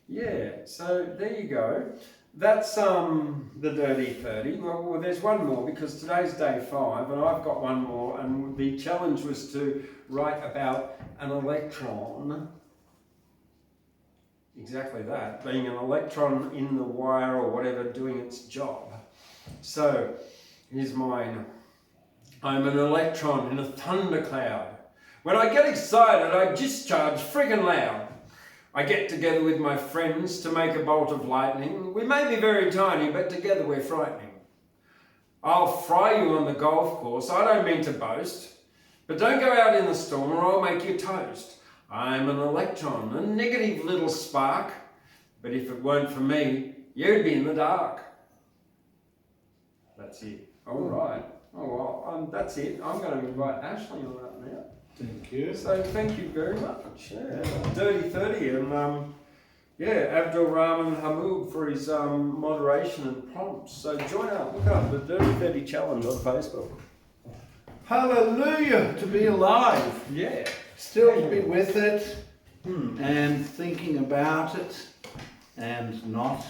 Yeah, so there you go. That's the Dirty 30. Well, there's one more because today's day 5 and I've got one more, and the challenge was to write about an electron. Exactly that, being an electron in the wire or whatever, doing its job. So, here's mine. I'm an electron in a thundercloud. When I get excited, I discharge friggin' loud. I get together with my friends to make a bolt of lightning. We may be very tiny, but together we're frightening. I'll fry you on the golf course, I don't mean to boast, but don't go out in the storm or I'll make you toast. I'm an electron, a negative little spark, but if it weren't for me, you'd be in the dark. That's it. All right. Oh, well, that's it. I'm going to invite Ashley on that now. Thank you. So thank you very much. Yeah, Dirty 30 and Abdul Rahman Hamoud for his moderation and prompts. So join up, look up the Dirty 30 Challenge on Facebook. Hallelujah to be alive. Yeah. Still to be with it and thinking about it and not.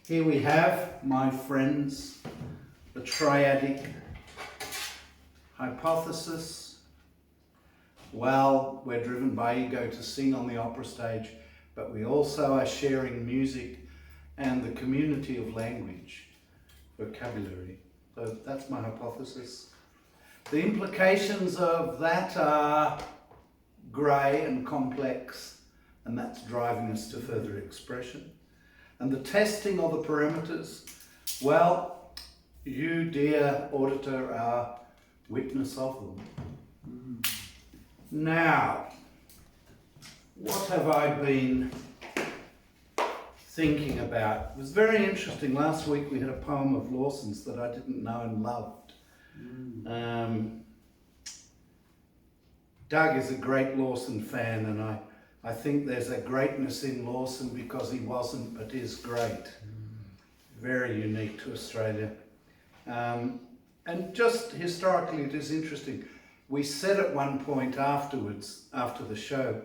Here we have, my friends, the Triadic Hypothesis. Well, we're driven by ego to sing on the opera stage, but we also are sharing music and the community of language, vocabulary. So that's my hypothesis. The implications of that are grey and complex, and that's driving us to further expression. And the testing of the parameters, well, you, dear auditor, are witness of them. Now, what have I been thinking about? It was very interesting. Last week we had a poem of Lawson's that I didn't know and loved. Doug is a great Lawson fan, and I think there's a greatness in Lawson because he wasn't but is great. Very unique to Australia. And just historically it is interesting. We said at one point afterwards, after the show,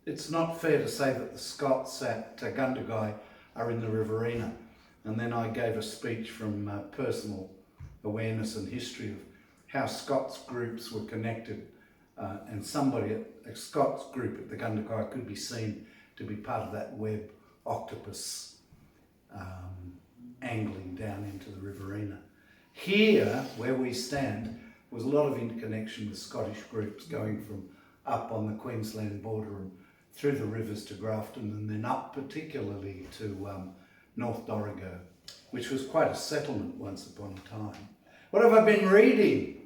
it's not fair to say that the Scots at Gundagai are in the Riverina. And then I gave a speech from personal awareness and history of how Scots groups were connected, and somebody at a Scots group at the Gundagai could be seen to be part of that web octopus angling down into the Riverina. Here, where we stand, was a lot of interconnection with Scottish groups going from up on the Queensland border and through the rivers to Grafton, and then up particularly to North Dorrigo which was quite a settlement once upon a time. What have I been reading?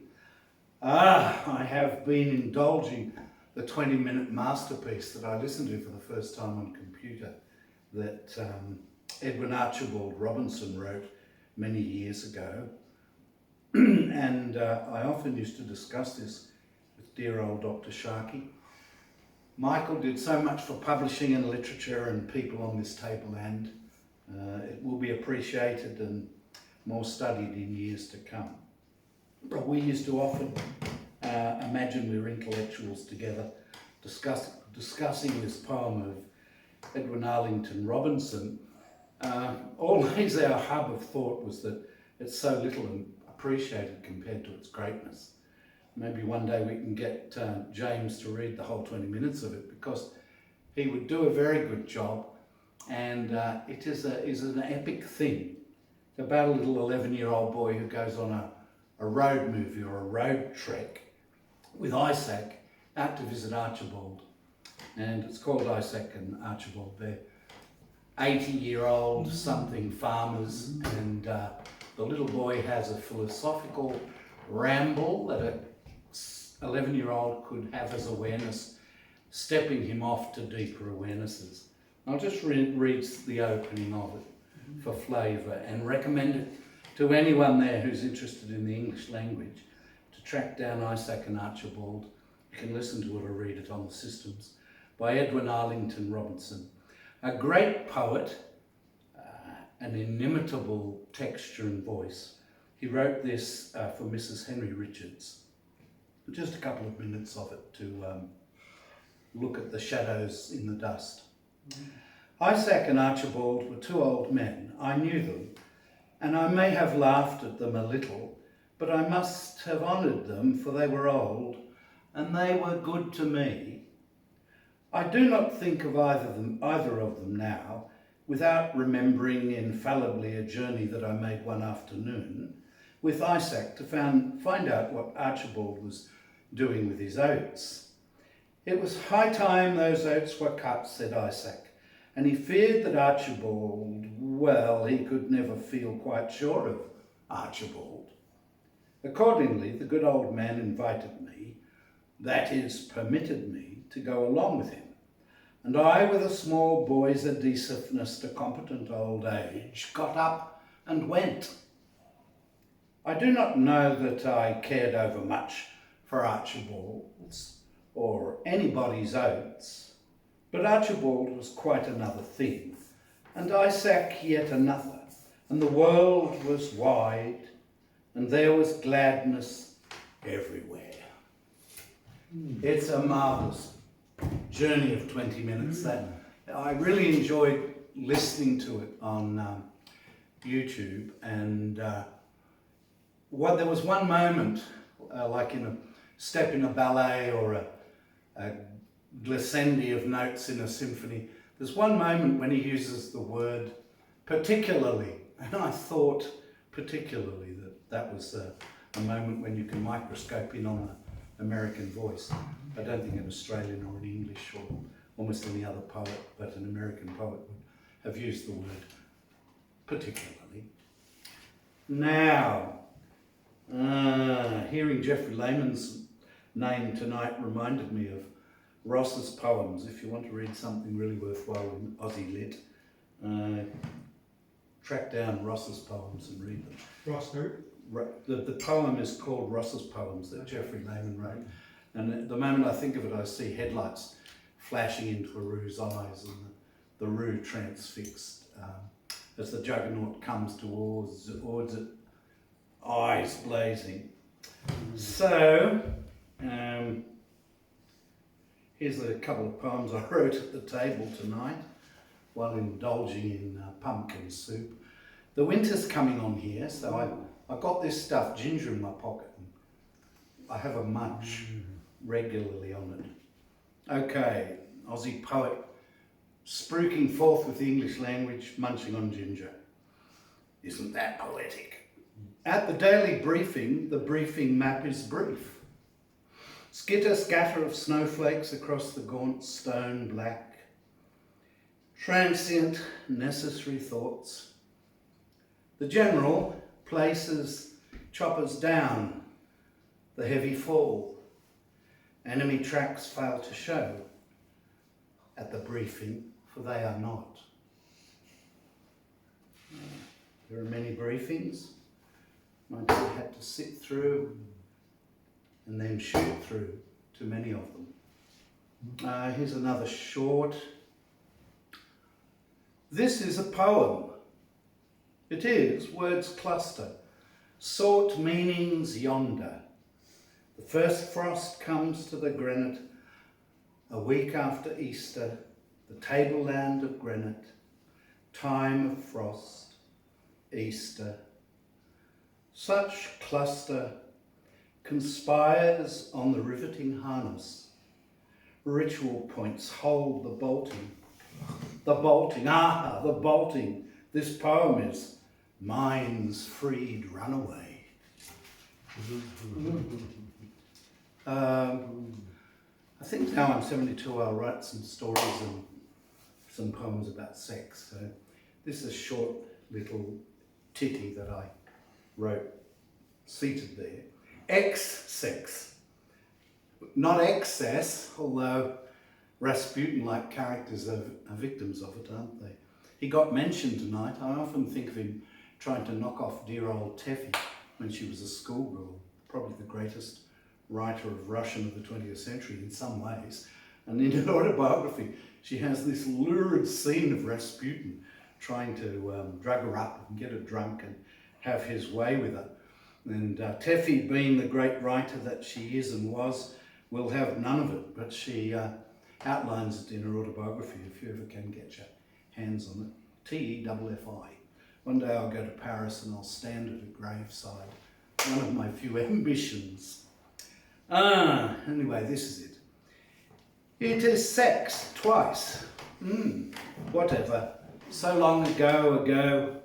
I have been indulging the 20-minute masterpiece that I listened to for the first time on computer that Edwin Archibald Robinson wrote many years ago. And I often used to discuss this with dear old Dr. Sharkey. Michael did so much for publishing and literature and people on this tableland. It will be appreciated and more studied in years to come. But we used to often imagine we were intellectuals together discussing this poem of Edwin Arlington Robinson. Always our hub of thought was that it's so little appreciated compared to its greatness. Maybe one day we can get James to read the whole 20 minutes of it, because he would do a very good job, and it is an epic thing. It's about a little 11-year-old boy who goes on a road movie or a road trek with Isaac out to visit Archibald. And it's called Isaac and Archibald. They're 80-year-old something farmers, and the little boy has a philosophical ramble that a 11-year-old could have as awareness, stepping him off to deeper awarenesses. I'll just read the opening of it for flavour and recommend it to anyone there who's interested in the English language to track down Isaac and Archibald. You can listen to it or read it on the systems, by Edwin Arlington Robinson. A great poet, an inimitable texture and voice. He wrote this for Mrs. Henry Richards. Just a couple of minutes of it to look at the shadows in the dust. Isaac and Archibald were two old men. I knew them, and I may have laughed at them a little, but I must have honoured them, for they were old, and they were good to me. I do not think of either of them now, without remembering infallibly a journey that I made one afternoon with Isaac to find out what Archibald was doing with his oats. It was high time those oats were cut, said Isaac, and he feared that Archibald, well, he could never feel quite sure of Archibald. Accordingly, the good old man invited me, that is, permitted me, to go along with him. And I, with a small boy's adhesiveness to competent old age, got up and went. I do not know that I cared over much for Archibald's or anybody's oats, but Archibald was quite another thing, and Isaac yet another, and the world was wide, and there was gladness everywhere. It's a marvellous journey of 20 minutes that I really enjoyed listening to it on YouTube, and there was one moment, like in a step in a ballet or a glissandi of notes in a symphony, there's one moment when he uses the word particularly, and I thought particularly that was a moment when you can microscope in on an American voice. I don't think an Australian or an English or almost any other poet, but an American poet would have used the word particularly. Now, hearing Geoffrey Lehman's name tonight reminded me of Ross's poems. If you want to read something really worthwhile in Aussie lit, track down Ross's poems and read them. Ross who? The poem is called Ross's Poems that Geoffrey Lehman wrote. And at the moment I think of it, I see headlights flashing into a Roo's eyes, and the Roo transfixed as the juggernaut comes towards it, eyes blazing. So, here's a couple of poems I wrote at the table tonight while indulging in pumpkin soup. The winter's coming on here, so I got this stuffed ginger in my pocket. I have a munch regularly on it. Okay, Aussie poet, spruiking forth with the English language, munching on ginger. Isn't that poetic? At the daily briefing, the briefing map is brief. Skitter-scatter of snowflakes across the gaunt stone black. Transient, necessary thoughts. The general places choppers down, the heavy fall. Enemy tracks fail to show at the briefing, for they are not. There are many briefings. My dad had to sit through and then shoot through too many of them. Here's another short. This is a poem. It is, words cluster, sought meanings yonder. The first frost comes to the granite, a week after Easter, the tableland of granite, time of frost, Easter. Such cluster conspires on the riveting harness. Ritual points hold the bolting. The bolting, the bolting. This poem is mind's freed runaway. I think now I'm 72, I'll write some stories and some poems about sex. So this is a short little titty that I wrote seated there. X-sex. Not excess, although Rasputin-like characters are victims of it, aren't they? He got mentioned tonight. I often think of him trying to knock off dear old Teffy when she was a schoolgirl, probably the greatest writer of Russian of the 20th century in some ways. And in her autobiography, she has this lurid scene of Rasputin trying to drug her up and get her drunk and have his way with her. And Teffy, being the great writer that she is and was, will have none of it, but she outlines it in her autobiography, if you ever can get your hands on it. T-E-F-F-I. One day I'll go to Paris and I'll stand at a graveside. One of my few ambitions. Anyway, this is it. It is sex, twice. Whatever. So long ago,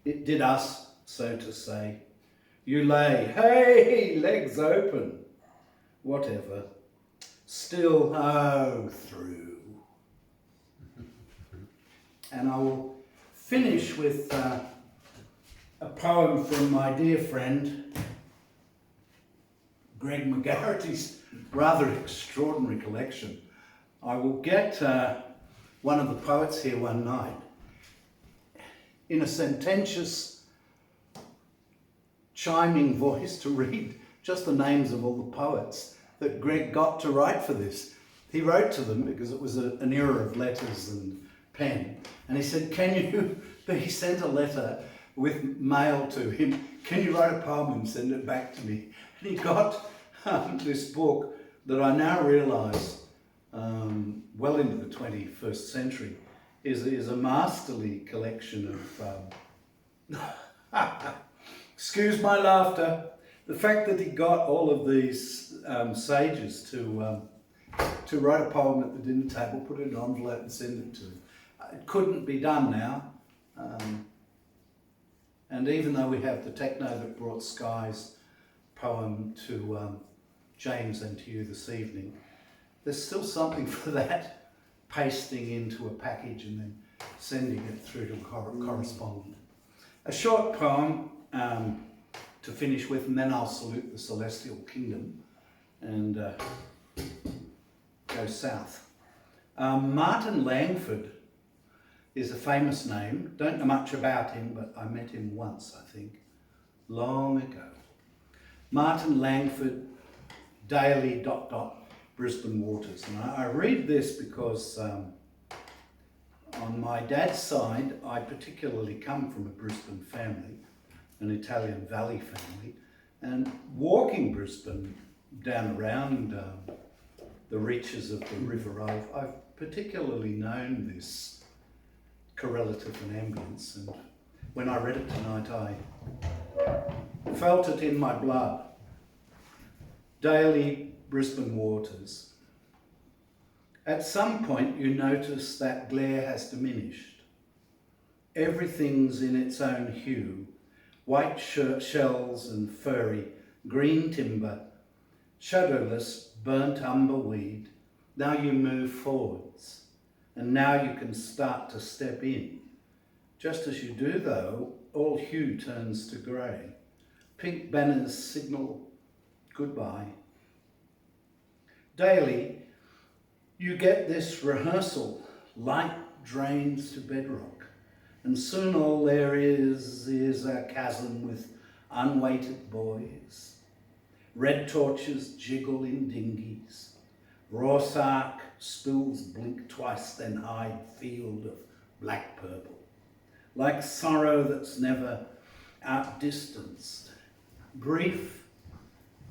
it did us, so to say. You lay, hey, legs open. Whatever. Still, through. And I will finish with a poem from my dear friend Greg McGarrity's rather extraordinary collection. I will get one of the poets here one night in a sententious, chiming voice to read just the names of all the poets that Greg got to write for this. He wrote to them because it was an era of letters and pen, and he said, he sent a letter with mail to him, can you write a poem and send it back to me? And he got this book that I now realise, well into the 21st century, is a masterly collection of, excuse my laughter, the fact that he got all of these sages to write a poem at the dinner table, put it in an envelope and send it to him. It couldn't be done now. And even though we have the techno that brought Skye's poem to James and to you this evening, there's still something for that, pasting into a package and then sending it through to a correspondent. A short poem to finish with, and then I'll salute the celestial kingdom and go south. Martin Langford is a famous name. Don't know much about him, but I met him once, I think, long ago. Martin Langford, Daily ... Brisbane Waters. And I read this because on my dad's side, I particularly come from a Brisbane family, an Italian Valley family, and walking Brisbane down around the reaches of the river, I've particularly known this correlative and ambience, and when I read it tonight I felt it in my blood. Daily Brisbane Waters. At some point you notice that glare has diminished. Everything's in its own hue, white shells and furry, green timber, shadowless burnt umber weed. Now you move forwards, and now you can start to step in. Just as you do though, all hue turns to grey. Pink banners signal goodbye. Daily, you get this rehearsal. Light drains to bedrock, and soon all there is a chasm with unweighted buoys. Red torches jiggle in dinghies. Rorschach spills blink twice, then hide field of black purple. Like sorrow that's never outdistanced. Brief,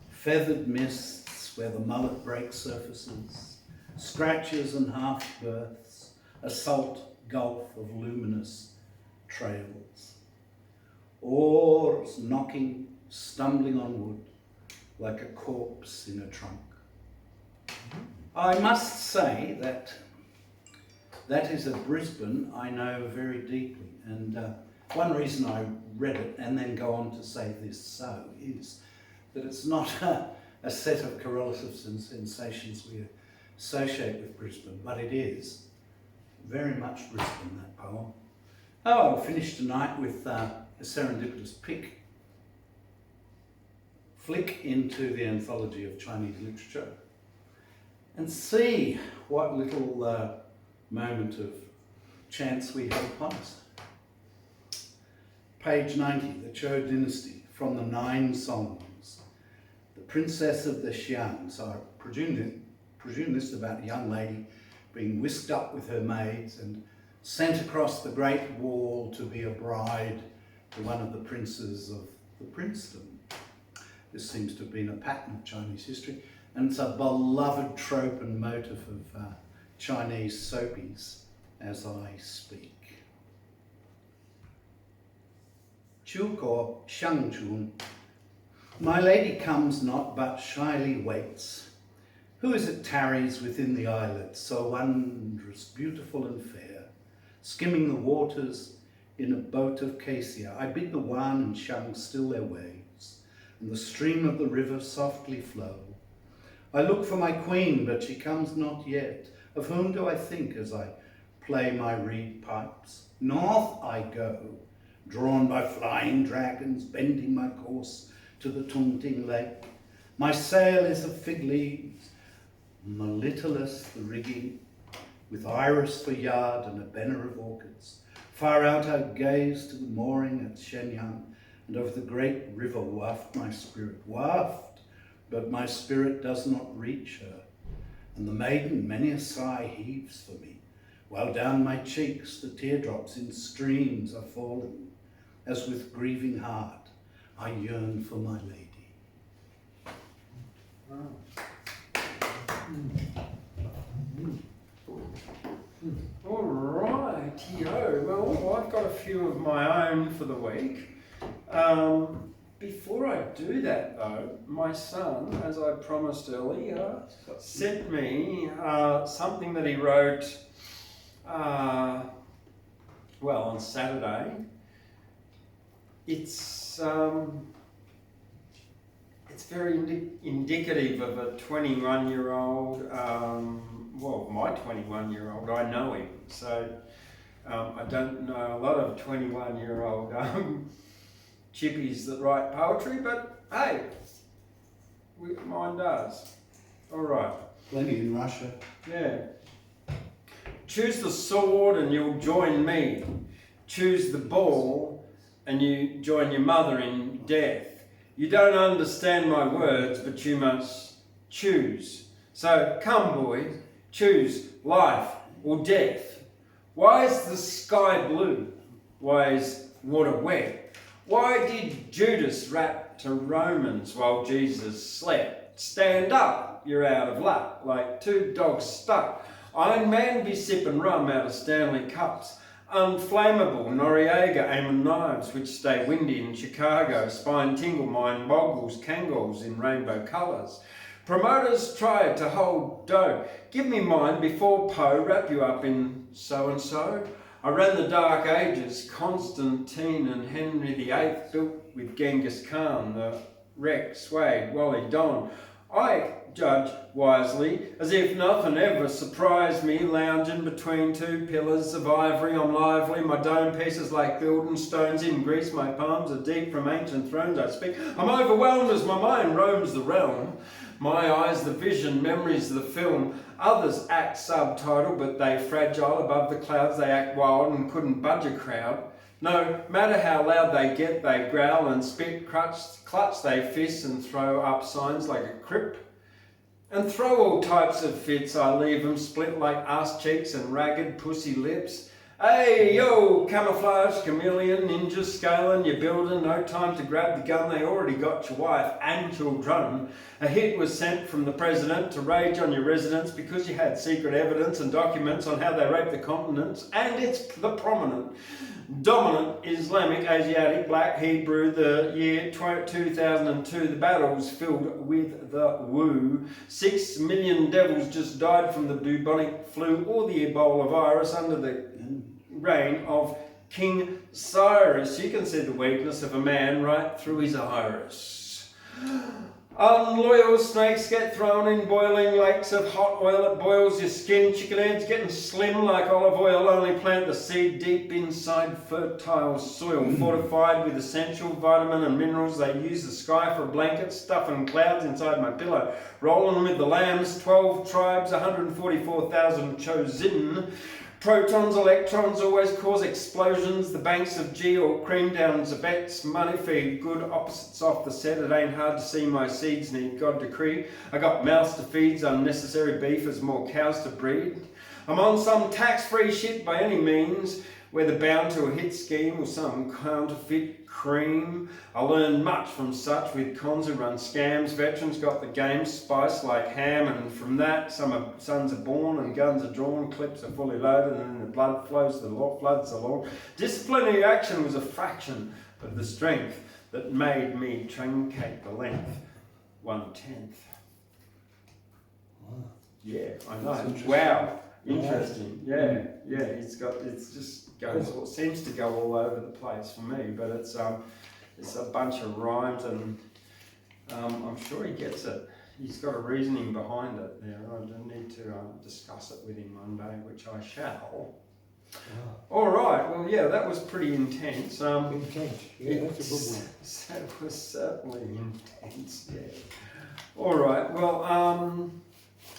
feathered mists where the mullet breaks surfaces. Scratches and half-births, a salt gulf of luminous trails. Oars knocking, stumbling on wood, like a corpse in a trunk. I must say that is a Brisbane I know very deeply, and one reason I read it and then go on to say this so is that it's not a set of correlatives and sensations we associate with Brisbane, but it is very much Brisbane, that poem. Oh, I'll finish tonight with a serendipitous flick into the anthology of Chinese literature and see what little moment of chance we have upon us. Page 90, the Zhou dynasty, from the 9 songs. The princess of the Xiang. So I presume this is about a young lady being whisked up with her maids and sent across the Great Wall to be a bride to one of the princes of the princedom. This seems to have been a pattern of Chinese history, and it's a beloved trope and motif of Chinese soapies as I speak. Chu or Shang Chun. My lady comes not, but shyly waits. Who is it tarries within the islet, so wondrous, beautiful and fair, skimming the waters in a boat of cassia? I bid the Wan and Shang still their waves, and the stream of the river softly flow. I look for my queen, but she comes not yet. Of whom do I think as I play my reed pipes? North I go, drawn by flying dragons, bending my course to the Tungting lake. My sail is of fig leaves, mellitolus the rigging, with iris for yard and a banner of orchids. Far out I gaze to the mooring at Shenyang, and over the great river waft my spirit. Waft, but my spirit does not reach her, and the maiden many a sigh heaves for me, while down my cheeks the teardrops in streams are falling, as with grieving heart I yearn for my lady. All right-yo. Well, I've got a few of my own for the week. Before I do that though, my son, as I promised earlier, sent me something that he wrote on Saturday. It's very indicative of a 21-year-old, my 21-year-old, I know him, so I don't know a lot of 21-year-old chippies that write poetry, but hey, mine does. All right. Plenty in Russia. Yeah. Choose the sword and you'll join me. Choose the ball and you join your mother in death. You don't understand my words, but you must choose. So come, boy, choose life or death. Why is the sky blue? Why is water wet? Why did Judas rap to Romans while Jesus slept? Stand up, you're out of luck, like 2 dogs stuck. Iron Man be sipping rum out of Stanley cups. Unflammable Noriega aiming knives which stay windy in Chicago. Spine tingle, mind boggles, Kangols in rainbow colours. Promoters tried to hold dough. Give me mine before Poe wrap you up in so-and-so. I ran the Dark Ages, Constantine and Henry VIII built with Genghis Khan, the Rex, Swade, Wally Don. I judge wisely, as if nothing ever surprised me, lounging between two pillars of ivory. I'm lively, my dome pieces like building stones in Greece. My palms are deep from ancient thrones I speak. I'm overwhelmed as my mind roams the realm. My eyes the vision, memories the film. Others act subtitle, but they fragile above the clouds. They act wild and couldn't budge a crowd. No matter how loud they get, they growl and spit, clutch they fist and throw up signs like a crip. And throw all types of fits, I leave them split like ass cheeks and ragged pussy lips. Hey, yo, camouflage, chameleon, ninja scaling, you're building, no time to grab the gun, they already got your wife and children. A hit was sent from the president to rage on your residence because you had secret evidence and documents on how they raped the continents, and it's the prominent, dominant Islamic, Asiatic, Black, Hebrew, the year 2002, the battles filled with the woo. 6 million devils just died from the bubonic flu or the Ebola virus under the reign of King Cyrus. You can see the weakness of a man right through his iris. Unloyal snakes get thrown in boiling lakes of hot oil. It boils your skin. Chicken heads getting slim like olive oil. Only plant the seed deep inside fertile soil. Fortified with essential vitamin and minerals. They use the sky for a blanket. Stuffing clouds inside my pillow. Rolling with the lambs. 12 tribes. 144,000 chosen. Protons, electrons always cause explosions. The banks of G or cream down Zabets. Money feed good opposites off the set. It ain't hard to see my seeds need God decree. I got mouths to feed, unnecessary beef as more cows to breed. I'm on some tax-free shit by any means, whether bound to a hit scheme or some counterfeit cream. I learned much from such with cons who run scams. Veterans got the game spiced like ham, and from that sons are born and guns are drawn, clips are fully loaded, and the blood flows, the law floods the law. Disciplinary action was a fraction of the strength that made me truncate the length 1/10. Wow. Yeah, I know. Interesting. Wow. Interesting. Yeah. Seems to go all over the place for me, but it's a bunch of rhymes, and I'm sure he gets it. He's got a reasoning behind it there. I do need to discuss it with him one day, which I shall. Wow. All right. Well, yeah, that was pretty intense. Intense. Yeah, that's a good one. That was certainly intense. Yeah. All right. Well,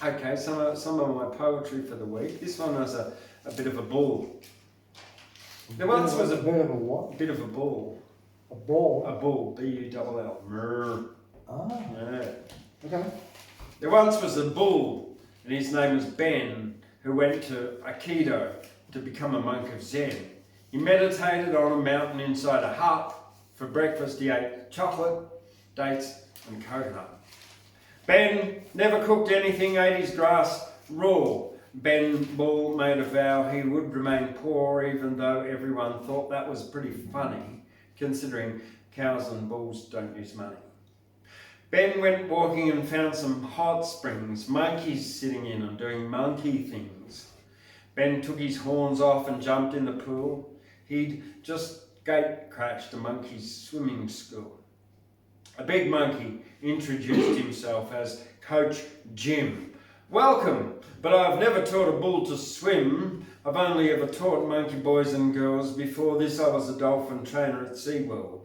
okay. Some of my poetry for the week. This one was a bit of a bull. There once was a bit of a what? bit of a bull. A ball. A bull. B-U-L-L. Mrr. Ah. Yeah. Okay. There once was a bull, and his name was Ben, who went to Aikido to become a monk of Zen. He meditated on a mountain inside a hut. For breakfast he ate chocolate, dates and coconut. Ben never cooked anything, ate his grass raw. Ben Bull made a vow he would remain poor, even though everyone thought that was pretty funny, considering cows and bulls don't use money. Ben went walking and found some hot springs, monkeys sitting in and doing monkey things. Ben took his horns off and jumped in the pool. He'd just gate crashed a monkey's swimming school. A big monkey introduced himself as Coach Jim. Welcome, but I've never taught a bull to swim. I've only ever taught monkey boys and girls. Before this I was a dolphin trainer at SeaWorld.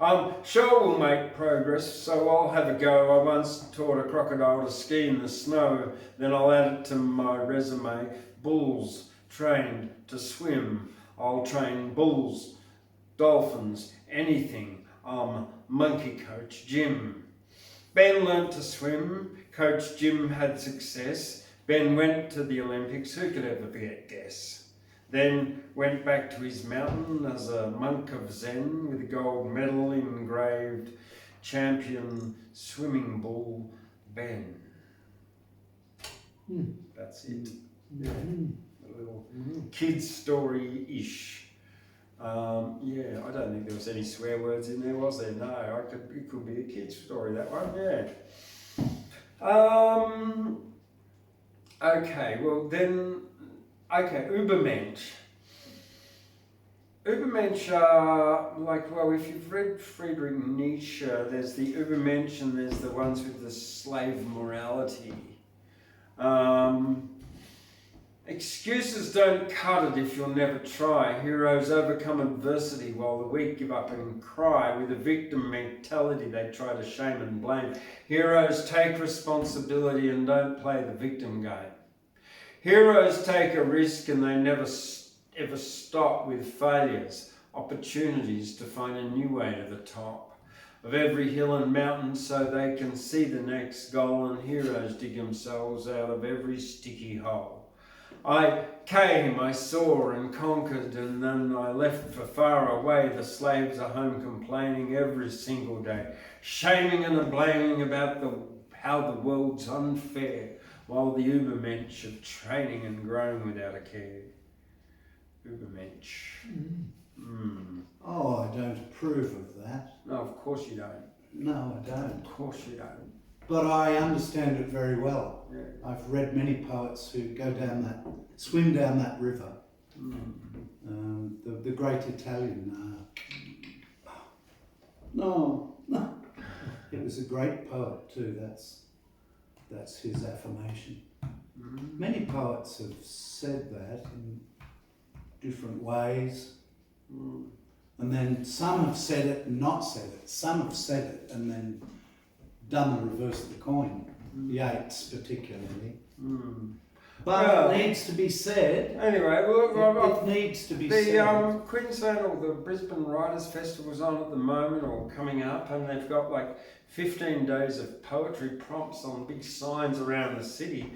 I'm sure we'll make progress, so I'll have a go. I once taught a crocodile to ski in the snow, then I'll add it to my resume. Bulls trained to swim. I'll train bulls, dolphins, anything. I'm Monkey Coach Jim. Ben learnt to swim. Coach Jim had success. Ben went to the Olympics. Who could ever guess? Then went back to his mountain as a monk of Zen with a gold medal engraved, champion swimming bull Ben. That's it. Yeah. A little kid's story-ish. Yeah, I don't think there was any swear words in there, was there? No, it could be a kid's story, that one, yeah. Okay, well then, okay, Übermensch. Übermensch are like, well, if you've read Friedrich Nietzsche, there's the Übermensch and there's the ones with the slave morality. Excuses don't cut it if you'll never try. Heroes overcome adversity while the weak give up and cry. With a victim mentality they try to shame and blame. Heroes take responsibility and don't play the victim game. Heroes take a risk and they never ever stop with failures, opportunities to find a new way to the top of every hill and mountain so they can see the next goal, and heroes dig themselves out of every sticky hole. I came, I saw and conquered, and then I left for far away. The slaves are home complaining every single day, shaming and blaming about how the world's unfair, while the Übermensch are training and growing without a care. Übermensch. Oh, I don't approve of that. No, of course you don't. No, I don't. Of course you don't. But I understand it very well. Yeah. I've read many poets who swim down that river. The great Italian. No. It was a great poet too. That's his affirmation. Many poets have said that in different ways. And then some have said it and not said it. Some have said it and then done the reverse of the coin. Yeats particularly. But it needs to be said. Anyway, well, it needs to be said. The Queensland or the Brisbane Writers Festival's on at the moment or coming up, and they've got like 15 days of poetry prompts on big signs around the city.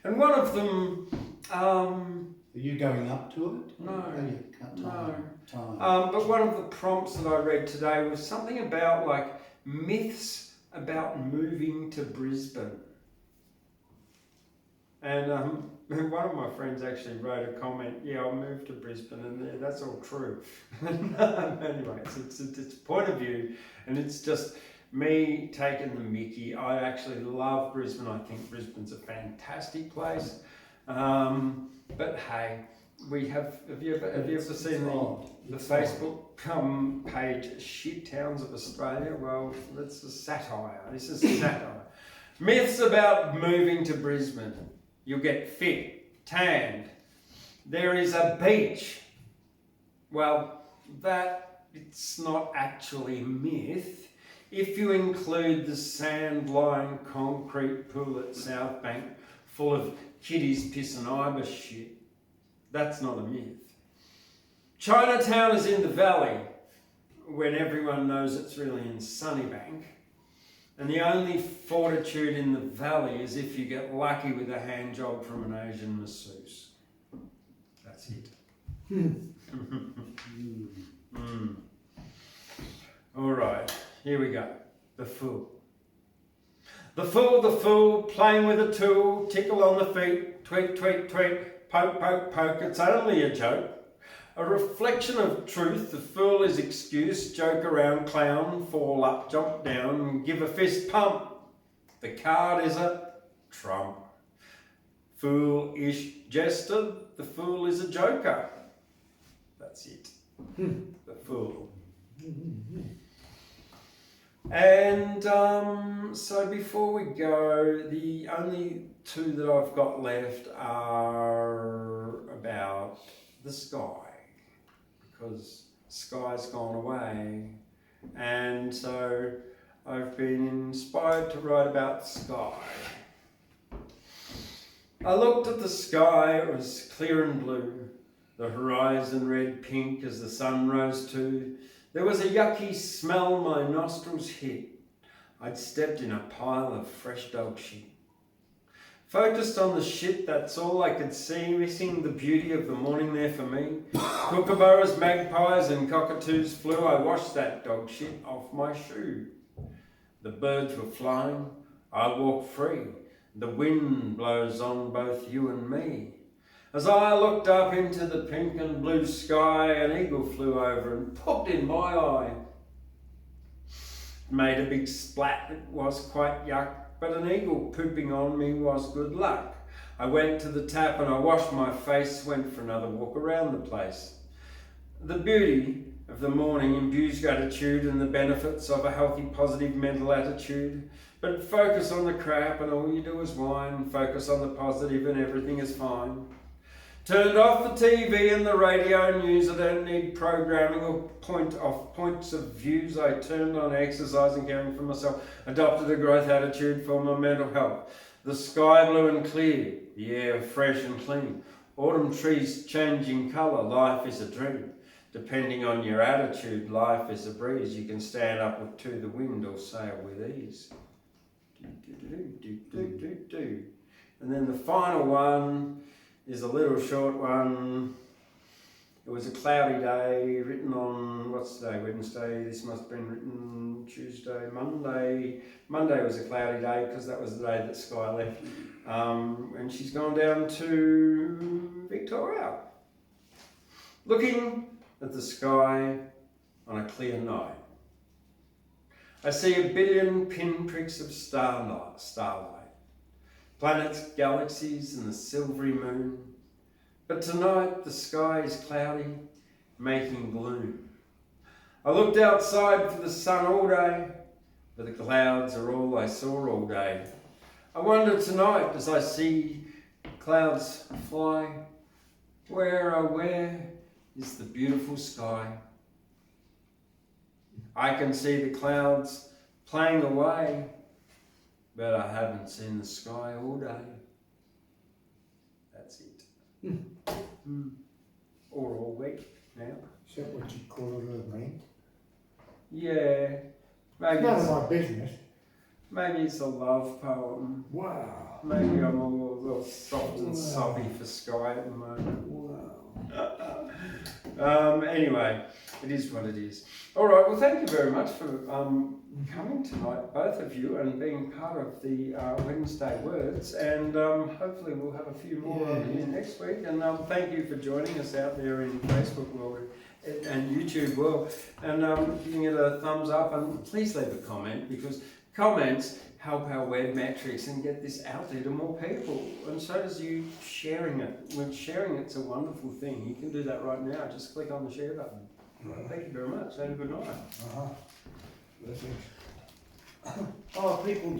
And one of them... Are you going up to it? No. Oh, you can't time. But one of the prompts that I read today was something about like myths about moving to Brisbane. And one of my friends actually wrote a comment, yeah, I'll move to Brisbane, and that's all true. Anyway, it's a point of view, and it's just me taking the mickey. I actually love Brisbane. I think Brisbane's a fantastic place. But hey, have you ever seen the Facebook page Shit Towns of Australia? Well, that's a satire. This is satire. Myths about moving to Brisbane. You'll get fit, tanned. There is a beach. Well, it's not actually a myth. If you include the sand-lined concrete pool at South Bank full of kiddies piss and ibis shit, that's not a myth. Chinatown is in the valley when everyone knows it's really in Sunnybank. And the only fortitude in the valley is if you get lucky with a hand job from an Asian masseuse. That's it. All right, here we go. The fool. The fool, playing with a tool, tickle on the feet, tweak, tweak, tweak, poke, poke, poke, it's only a joke. A reflection of truth, the fool is excuse, joke around, clown, fall up, jump down, give a fist pump. The card is a trump. Foolish jester, the fool is a joker. That's it. The fool. And so before we go, the only two that I've got left are about the Skye, because Skye's gone away, and so I've been inspired to write about Skye. I looked at the sky, it was clear and blue, the horizon red pink as the sun rose too. There was a yucky smell my nostrils hit. I'd stepped in a pile of fresh dog shit. Focused on the shit, that's all I could see, missing the beauty of the morning there for me. Kookaburras, magpies and cockatoos flew. I washed that dog shit off my shoe. The birds were flying. I walk free. The wind blows on both you and me. As I looked up into the pink and blue sky, an eagle flew over and popped in my eye. Made a big splat, it was quite yuck, but an eagle pooping on me was good luck. I went to the tap and I washed my face, went for another walk around the place. The beauty of the morning imbues gratitude and the benefits of a healthy, positive mental attitude. But focus on the crap and all you do is whine. Focus on the positive and everything is fine. Turned off the TV and the radio news. I don't need programming or points of views. I turned on exercise and caring for myself. Adopted a growth attitude for my mental health. The sky blue and clear. The air fresh and clean. Autumn trees changing colour. Life is a dream. Depending on your attitude, life is a breeze. You can stand up to the wind or sail with ease. And then the final one is a little short one. It was a cloudy day, written on, what's today, Wednesday? This must have been written Tuesday, Monday. Monday was a cloudy day because that was the day that Skye left. And she's gone down to Victoria. Looking at the sky on a clear night, I see a billion pinpricks of starlight, planets, galaxies and the silvery moon. But tonight the sky is cloudy, making gloom. I looked outside for the sun all day, but the clouds are all I saw all day. I wonder tonight as I see clouds fly, where is the beautiful sky? I can see the clouds playing away, but I haven't seen the sky all day. That's it. Or all week now. Is that what you call it, mate? Yeah. Maybe None it's, of my business. maybe it's a love poem. Wow. Maybe I'm a little soft and sobby for Skye at the moment. Wow. Anyway, it is what it is. All right, well, thank you very much for coming tonight, both of you, and being part of the Wednesday Words. And hopefully we'll have a few more on here next week. And thank you for joining us out there in Facebook world and YouTube world, and giving it a thumbs up. And please leave a comment, because comments help our web metrics and get this out there to more people, and so does you sharing it. When sharing it's a wonderful thing. You can do that right now. Just click on the share button. Thank you very much and good night. Oh, people